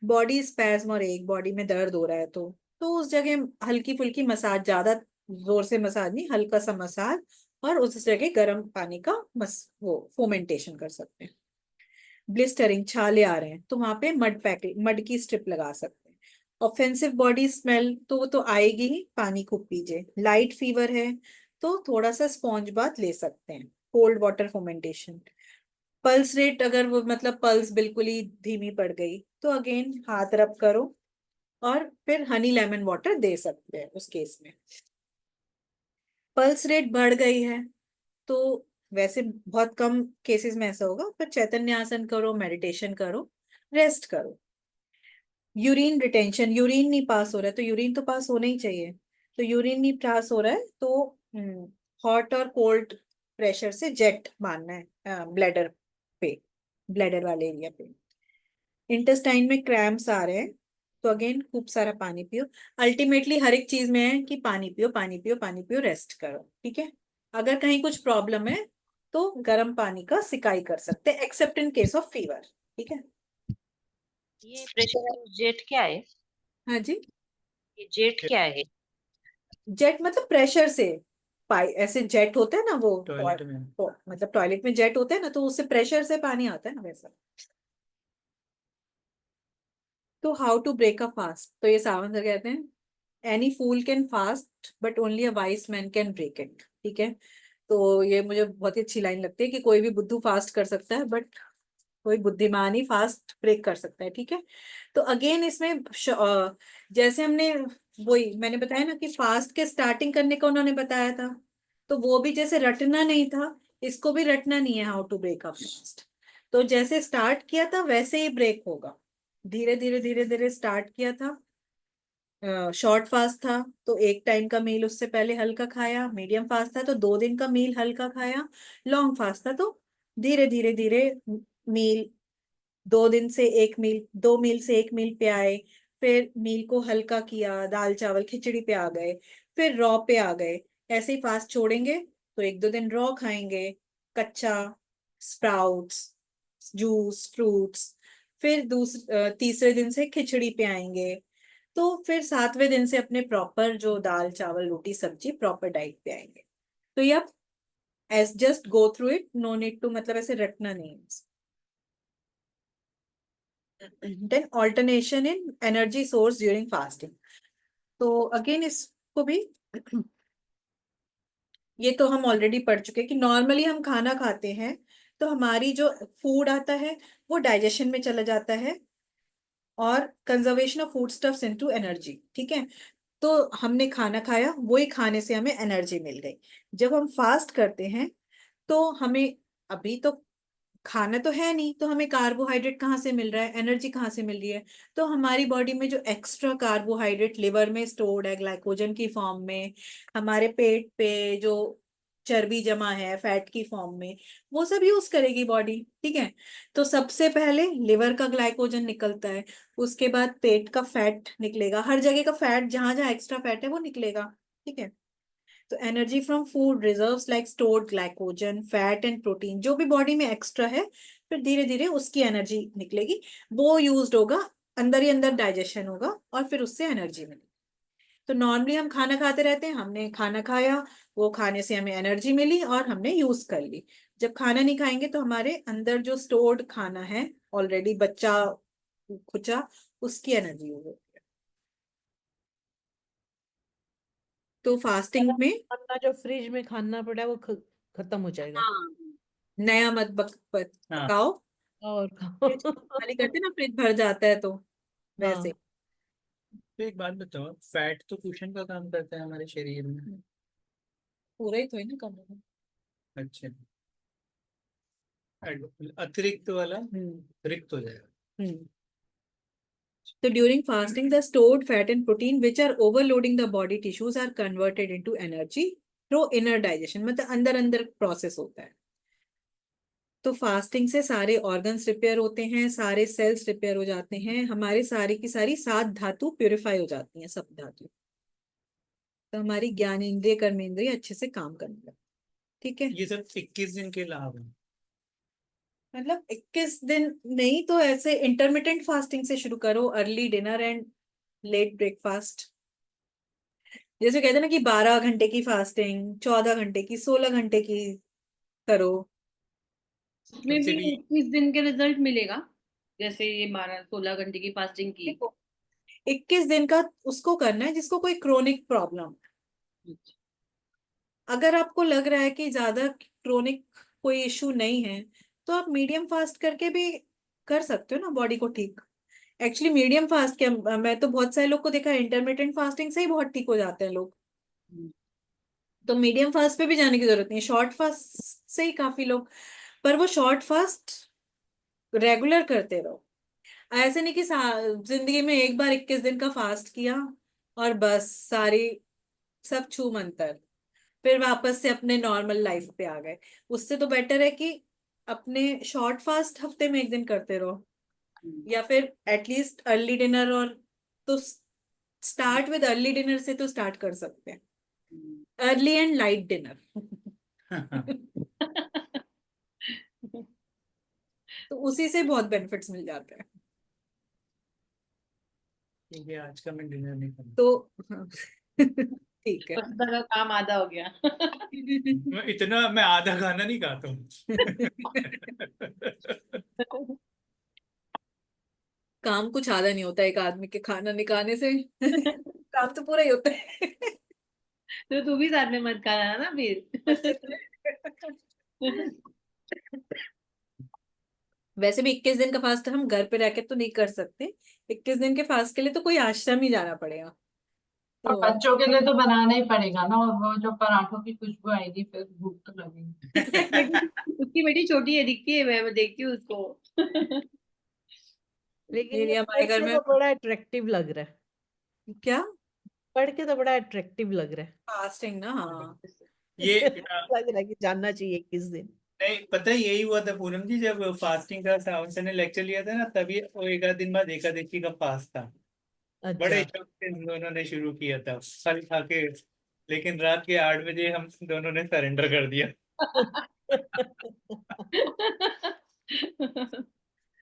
बॉडी स्पैज्म और एक बॉडी में दर्द हो रहा है, तो उस जगह हल्की फुल्की मसाज, ज्यादा जोर से मसाज नहीं, हल्का सा मसाज, और उस जगह गर्म पानी का वो फोमेंटेशन कर सकते हैं। ब्लिस्टरिंग, छाले आ रहे हैं, तो वहां पे मड की स्ट्रिप लगा सकते हैं। ऑफेंसिव बॉडी स्मेल तो वो तो आएगी ही, पानी खूब पीजिए। लाइट फीवर है तो थोड़ा सा स्पॉन्ज बाथ ले सकते हैं, कोल्ड वाटर फोमेंटेशन। पल्स रेट, अगर वो मतलब पल्स बिल्कुल ही धीमी पड़ गई, तो अगेन हाथ रब करो और फिर हनी लेमन वाटर दे सकते हैं उस केस में। पल्स रेट बढ़ गई है तो वैसे बहुत कम केसेस में ऐसा होगा, पर चैतन्य आसन करो, मेडिटेशन करो, रेस्ट करो। यूरिन रिटेंशन, यूरिन नहीं पास हो रहा है, तो यूरिन तो पास होना ही चाहिए, तो यूरिन नहीं पास हो रहा है तो हॉट और कोल्ड प्रेशर से जेट मारना है ब्लैडर पे, ब्लैडर वाले एरिया पे। इंटेस्टाइन में क्रैम्प्स आ रहे हैं तो अगेन खूब सारा पानी पियो। अल्टीमेटली हर एक चीज में है कि पानी पियो, पानी पियो, पानी पियो, रेस्ट करो। ठीक है, अगर कहीं कुछ प्रॉब्लम है तो गर्म पानी का सिकाई कर सकते हैं, accept in case of fever. ठीक है, ये प्रेशराइज जेट क्या है? हाँ जी। ये जेट क्या है? जेट मतलब प्रेशर से, पाई ऐसे जेट होते हैं ना वो, टॉयलेट में। मतलब टॉयलेट में जेट होते हैं ना, तो उससे प्रेशर से पानी आता है ना, वैसा। तो how to break a fast, तो ये सावंत सर कहते हैं any fool can fast but only a wise man can break it. ठीक है, तो ये मुझे बहुत ही अच्छी लाइन लगती है कि कोई भी बुद्धू फास्ट कर सकता है, बट कोई बुद्धिमान ही फास्ट ब्रेक कर सकता है। ठीक है, तो अगेन इसमें जैसे हमने, वही मैंने बताया ना कि फास्ट के स्टार्टिंग करने का उन्होंने बताया था, तो वो भी जैसे रटना नहीं था, इसको भी रटना नहीं है, how to break a fast. तो जैसे स्टार्ट किया था वैसे ही ब्रेक होगा, धीरे धीरे धीरे धीरे स्टार्ट किया था। शॉर्ट फास्ट था तो एक टाइम का मील उससे पहले हल्का खाया, मीडियम फास्ट था तो 2 दिन का मील हल्का खाया, लॉन्ग फास्ट था तो धीरे धीरे धीरे मील, 2 दिन से 1 मील, 2 मील से 1 मील पे आए, फिर मील को हल्का किया, दाल चावल खिचड़ी पे आ गए, फिर रॉ पे आ गए। ऐसे ही फास्ट छोड़ेंगे तो 1-2 दिन रॉ खाएंगे, कच्चा, स्प्राउट्स, जूस, फ्रूट्स। फिर तीसरे दिन से खिचड़ी पे आएंगे। तो फिर 7वें दिन से अपने प्रॉपर जो दाल चावल रोटी सब्जी प्रॉपर डाइट पे आएंगे। तो ये आप as just go through it, no need to मतलब ऐसे रटना नहीं है। Then alternation in energy source during fasting. तो अगेन इसको भी ये तो हम ऑलरेडी पढ़ चुके हैं कि नॉर्मली हम खाना खाते हैं तो हमारी जो फूड आता है वो डाइजेशन में चला जाता है और conservation of food stuffs into energy. ठीक है, तो हमने खाना खाया, वही खाने से हमें एनर्जी मिल गई। जब हम फास्ट करते हैं तो हमें अभी तो खाना तो है नहीं, तो हमें कार्बोहाइड्रेट कहाँ से मिल रहा है, एनर्जी कहाँ से मिल रही है। तो हमारी बॉडी में जो एक्स्ट्रा कार्बोहाइड्रेट लिवर में स्टोर्ड है ग्लाइकोजन की फॉर्म में, हमारे पेट पे जो चर्बी जमा है फैट की फॉर्म में, वो सब यूज करेगी बॉडी। ठीक है, तो सबसे पहले लिवर का ग्लाइकोजन निकलता है, उसके बाद पेट का फैट निकलेगा, हर जगह का फैट जहां जहां एक्स्ट्रा फैट है वो निकलेगा। ठीक है, तो energy from food reserves like stored glycogen fat and protein, जो भी बॉडी में एक्स्ट्रा है फिर धीरे धीरे उसकी एनर्जी निकलेगी, वो यूज्ड होगा, अंदर ही अंदर डाइजेशन होगा और फिर उससे एनर्जी मिलेगी। तो नॉर्मली हम खाना खाते रहते हैं, हमने खाना खाया, वो खाने से हमें एनर्जी मिली और हमने यूज कर ली। जब खाना नहीं खाएंगे तो हमारे अंदर जो स्टोर्ड खाना है ऑलरेडी बच्चा खुचा, उसकी एनर्जी होगी। तो फास्टिंग में खाना जो फ्रिज में खाना पड़ा है वो खत्म हो जाएगा हाँ नया मत हाँ पकाओ। और फ्रिज खाली करते ना, फ्रिज भर जाता है तो वैसे। हाँ तो एक बात बताओ, फैट तो कुशन का काम करता है हमारे शरीर में। पूरा ही तो है ना कम होगा। अच्छा, अतिरिक्त वाला रिक्त हो जाएगा। So during fasting, the stored fat and protein which are overloading the body tissues are converted into energy through inner digestion, मतलब अंदर अंदर प्रोसेस होता है। तो फास्टिंग से सारे ऑर्गन्स रिपेयर होते हैं, सारे सेल्स रिपेयर हो जाते हैं, हमारे सारी की सारी 7 धातु प्यूरिफाई हो जाती हैं, सब धातु। तो हमारी ज्ञानेंद्रिय कर्मेंद्रिय अच्छे से काम करने लगती। ठीक है, ये सब 21 दिन के लाभ हैं। मतलब 21 दिन नहीं तो ऐसे इंटरमिटेंट फास्टिंग से शुरू करो, early dinner and let breakfast. जैसे कहते हैं ना कि 12 घंटे की फास्टिंग, 14 घंटे की, 16 घंटे की करो। उसमें सबसे भी भी 21 दिन के रिजल्ट मिलेगा, जैसे ये 12-16 घंटे की फास्टिंग की। देखो 21 दिन का उसको करना है जिसको कोई क्रोनिक प्रॉब्लम। अगर आपको लग रहा है कि ज्यादा क्रोनिक कोई इश्यू नहीं है तो आप मीडियम फास्ट करके भी कर सकते हो ना बॉडी को ठीक। एक्चुअली मीडियम फास्ट क्या, मैं तो बहुत सारे लोग को देखा है इंटरमिटेंट फास्टिंग से ही बहुत ठीक हो जाते हैं लोग। तो मीडियम फास्ट पे भी जाने की जरूरत नहीं है, शॉर्ट फास्ट से ही काफी लोग। पर वो शॉर्ट फास्ट रेगुलर करते रहो, ऐसे नहीं कि जिंदगी में एक बार 21 दिन का फास्ट किया और बस सारी सब छू मंतर, फिर वापस से अपने नॉर्मल लाइफ पे आ गए। उससे तो बेटर है कि अपने शॉर्ट फास्ट हफ्ते में 1 दिन करते रहो, या फिर एटलीस्ट अर्ली डिनर। और तो स्टार्ट विद अर्ली डिनर से तो स्टार्ट कर सकते हैं, अर्ली एंड लाइट डिनर। तो उसी से बहुत बेनिफिट्स मिल जाते हैं। क्योंकि आज का मैं डिनर नहीं करूँगा। तो ठीक है। वसुधा का काम आधा हो गया। मैं आधा खाना नहीं खाता हूँ। काम कुछ आधा नहीं होता एक आदमी के खाना नहीं खाने से। काम तो पूरा ही होता है। तो तू भी साथ में मत खाना ना फिर। वैसे भी 21 दिन का फास्ट हम घर पे रह के तो नहीं कर सकते, 21 दिन के फास्ट के लिए तो कोई आश्रम ही जाना पड़ेगा। और तो बच्चों के लिए तो बनाना ही पड़ेगा ना, और वो जो पराठों की खुशबू आएगी फिर भूख तो लगेगी। उसकी बेटी छोटी है, दिखती है, मैं देखती हूँ उसको। लेकिन मेरी ये हमारे पढ़ घर के में तो बड़ा अट्रैक्टिव लग रहा है, क्या पढ़ के तो बड़ा अट्रैक्टिव लग रहा है। फास्टिंग ना, हाँ। ये लग रहा है कि जानना चाहिए किस दिन। नहीं पता है, यही हुआ था पूनम जी, जब फास्टिंग का सावन सर ने लेक्चर लिया था ना, तभी वो 1 आध दिन बाद एकादशी का फास्ट था। बड़े अच्छा शौक से हम दोनों ने शुरू किया था फल खा के, लेकिन रात के 8 बजे हम दोनों ने सरेंडर कर दिया।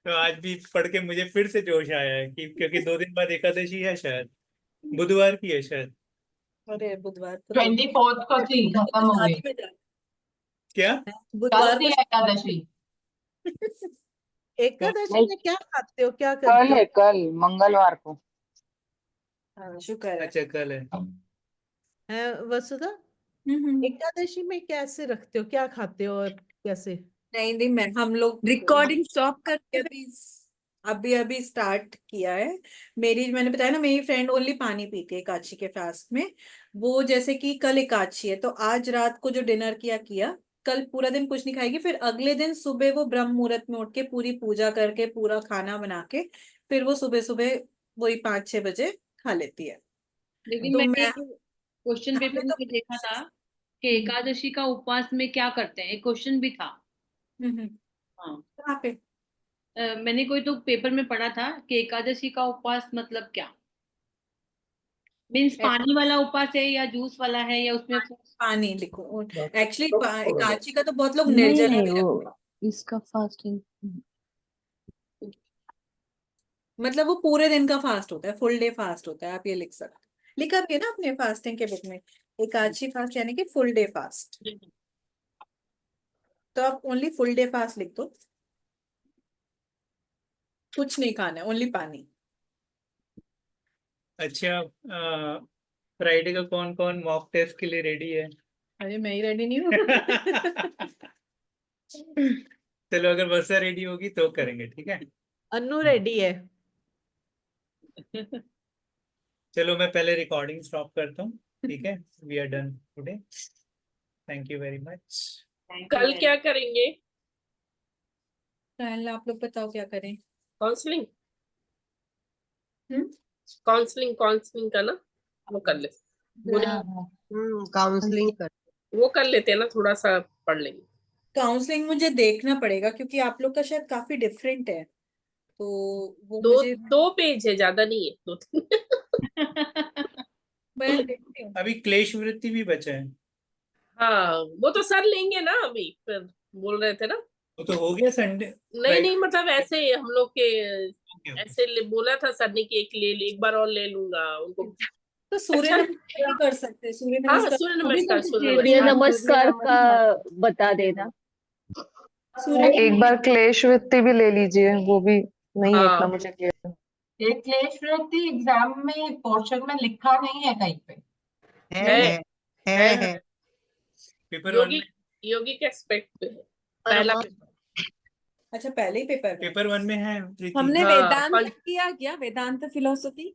तो आज भी पढ़ के मुझे फिर से जोश आया है कि क्योंकि 2 दिन बाद एकादशी है, शायद बुधवार की है शायद। अरे बुधवार को तो 24 को थी, खत्म हो गई। शादी में जाना क्या? है। कल बुधवार थी को एकादशी। एकादशी में क्या खाते हो, क्या कल करते है, हो? कल मंगलवार को। हाँ, शुक्र है। अच्छा कल है। वसुधा, एकादशी में कैसे रखते हो, क्या खाते हो और कैसे? नहीं नहीं, मैं हम लोग रिकॉर्डिंग स्टॉप करके अभी अभी अभी स्टार्ट किया है। मैंने बताया ना, मेरी फ्रेंड ओनली पानी पीती है एकादशी के फास्ट में। वो जैसे कि कल एकादशी है तो आज रात को जो डिनर किया किया, कल पूरा दिन कुछ नहीं खाएगी, फिर अगले दिन सुबह वो ब्रह्म मुहूर्त में उठ के पूरी पूजा करके पूरा खाना बना के फिर वो सुबह सुबह वही 5-6 बजे खा लेती है। लेकिन तो मैंने मैं एक क्वेश्चन हमने पेपर तो में देखा था कि एकादशी का उपवास में क्या करते हैं, एक क्वेश्चन भी था। हाँ, कहाँ पे? मैंने कोई तो पेपर में पढ़ा था कि एकादशी का उपवास मतलब क्या, मीन्स पानी वाला उपवास है या जूस वाला है या उसमें पानी लिखो। एक्चुअली एकादशी का तो बहुत लोग नहीं निर्जला नहीं, भी रखते हैं। वो इसका फास्टिंग। मतलब वो पूरे दिन का फास्ट होता है, फुल डे फास्ट होता है, आप ये लिख सकते हैं। लिखा भी है ना अपने फास्टिंग के बुक में, एकादशी फास्ट यानी कि फुल डे फास्ट। तो आप ओनली फुल डे फास्ट लिख दो, कुछ नहीं खाना है, ओनली पानी। अच्छा, फ्राइडे का कौन कौन मॉक टेस्ट के लिए रेडी है? अरे मैं ही रेडी नहीं हूँ। चलो अगर वर्षा रेडी होगी तो करेंगे, ठीक है। अन्नू रेडी है। चलो मैं पहले रिकॉर्डिंग स्टॉप करता हूँ, ठीक है। We are done today, thank you very much. कल क्या करेंगे? कल आप लोग बताओ क्या करें। काउंसलिंग। हम्म? काउंसलिंग का ना वो कर ले, काउंसलिंग कर वो कर लेते हैं ना, थोड़ा सा पढ़ लेंगे। काउंसलिंग मुझे देखना पड़ेगा क्योंकि आप लोग का शायद काफी डिफरेंट है, तो वो दो मुझे 2 पेज है, ज्यादा नहीं है, 2-3। मैं देखती हूँ। अभी क्लेश वृत्ति भी बचा है। हाँ, वो तो सर लेंगे ना, अभी फिर बोल रहे थे ना। वो तो हो गया संडे। नहीं नहीं, मतलब ऐसे हम लोग के ओके। ऐसे बोला था सर ने कि एक बार और ले लूंगा उनको। तो सूर्य अच्छा, नमस्कार भी कर सकते हैं, सूर्य हाँ नमस्कार सूर्य वो भी नमस्कार, कर सूर्य सूर्य नमस्कार। नमस्कार का बता देना। सूर्य एक बार क्लेश वृत्ति भी ले लीजिए, वो भी नहीं इतना हाँ, मुझे क्लियर। एक क्लेश वृत्ति एग्जाम में पोर्शन में लिखा नहीं है कहीं पे। है पेपर 1 योगी में, योगी के एक्सपेक्ट पे है पहला पेपर। अच्छा पहले ही पेपर में। पेपर 1 में है प्रीति। हमने हाँ, वेदांत किया क्या, वेदांत फिलोसफी?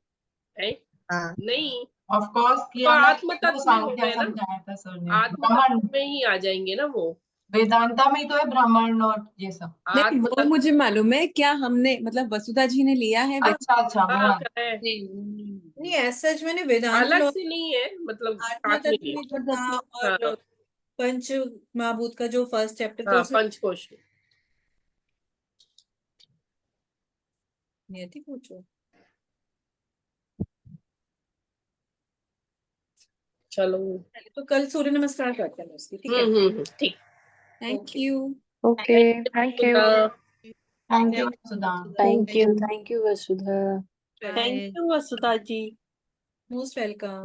है? नहीं, ऑफ कोर्स तो किया ना, आत्म वो तत्व में हो क्या गए ना, समझाया था सर ने। आत्म ब्राह्मण तत्व में ही आ जाएंगे ना वो। वेदांता में तो है ब्राह्मण और ये सब। नहीं, आत्म वो तत्व। मुझे मालूम है, क्या हमने मतलब वसुधा जी ने लिया है अच्छा अच्छा, वो हाँ, है। करें। नहीं ऐसा सच मैंने वेदांत अलग फिलोसफी से नहीं है, मतलब आत्मा साथ में तत्व नहीं में जो था है। और हाँ पंच महाभूत का जो फर्स्ट चैप्टर था हाँ, उसमें पंचकोश। नियति पूछो। चलो। तो कल सूर्य नमस्कार करते हैं उसकी, ठीक है। ठीक। Thank okay. You. Okay, thank you. Thank you Sudha. Thank you Vasudha. Thank you Vasudha ji. Most welcome.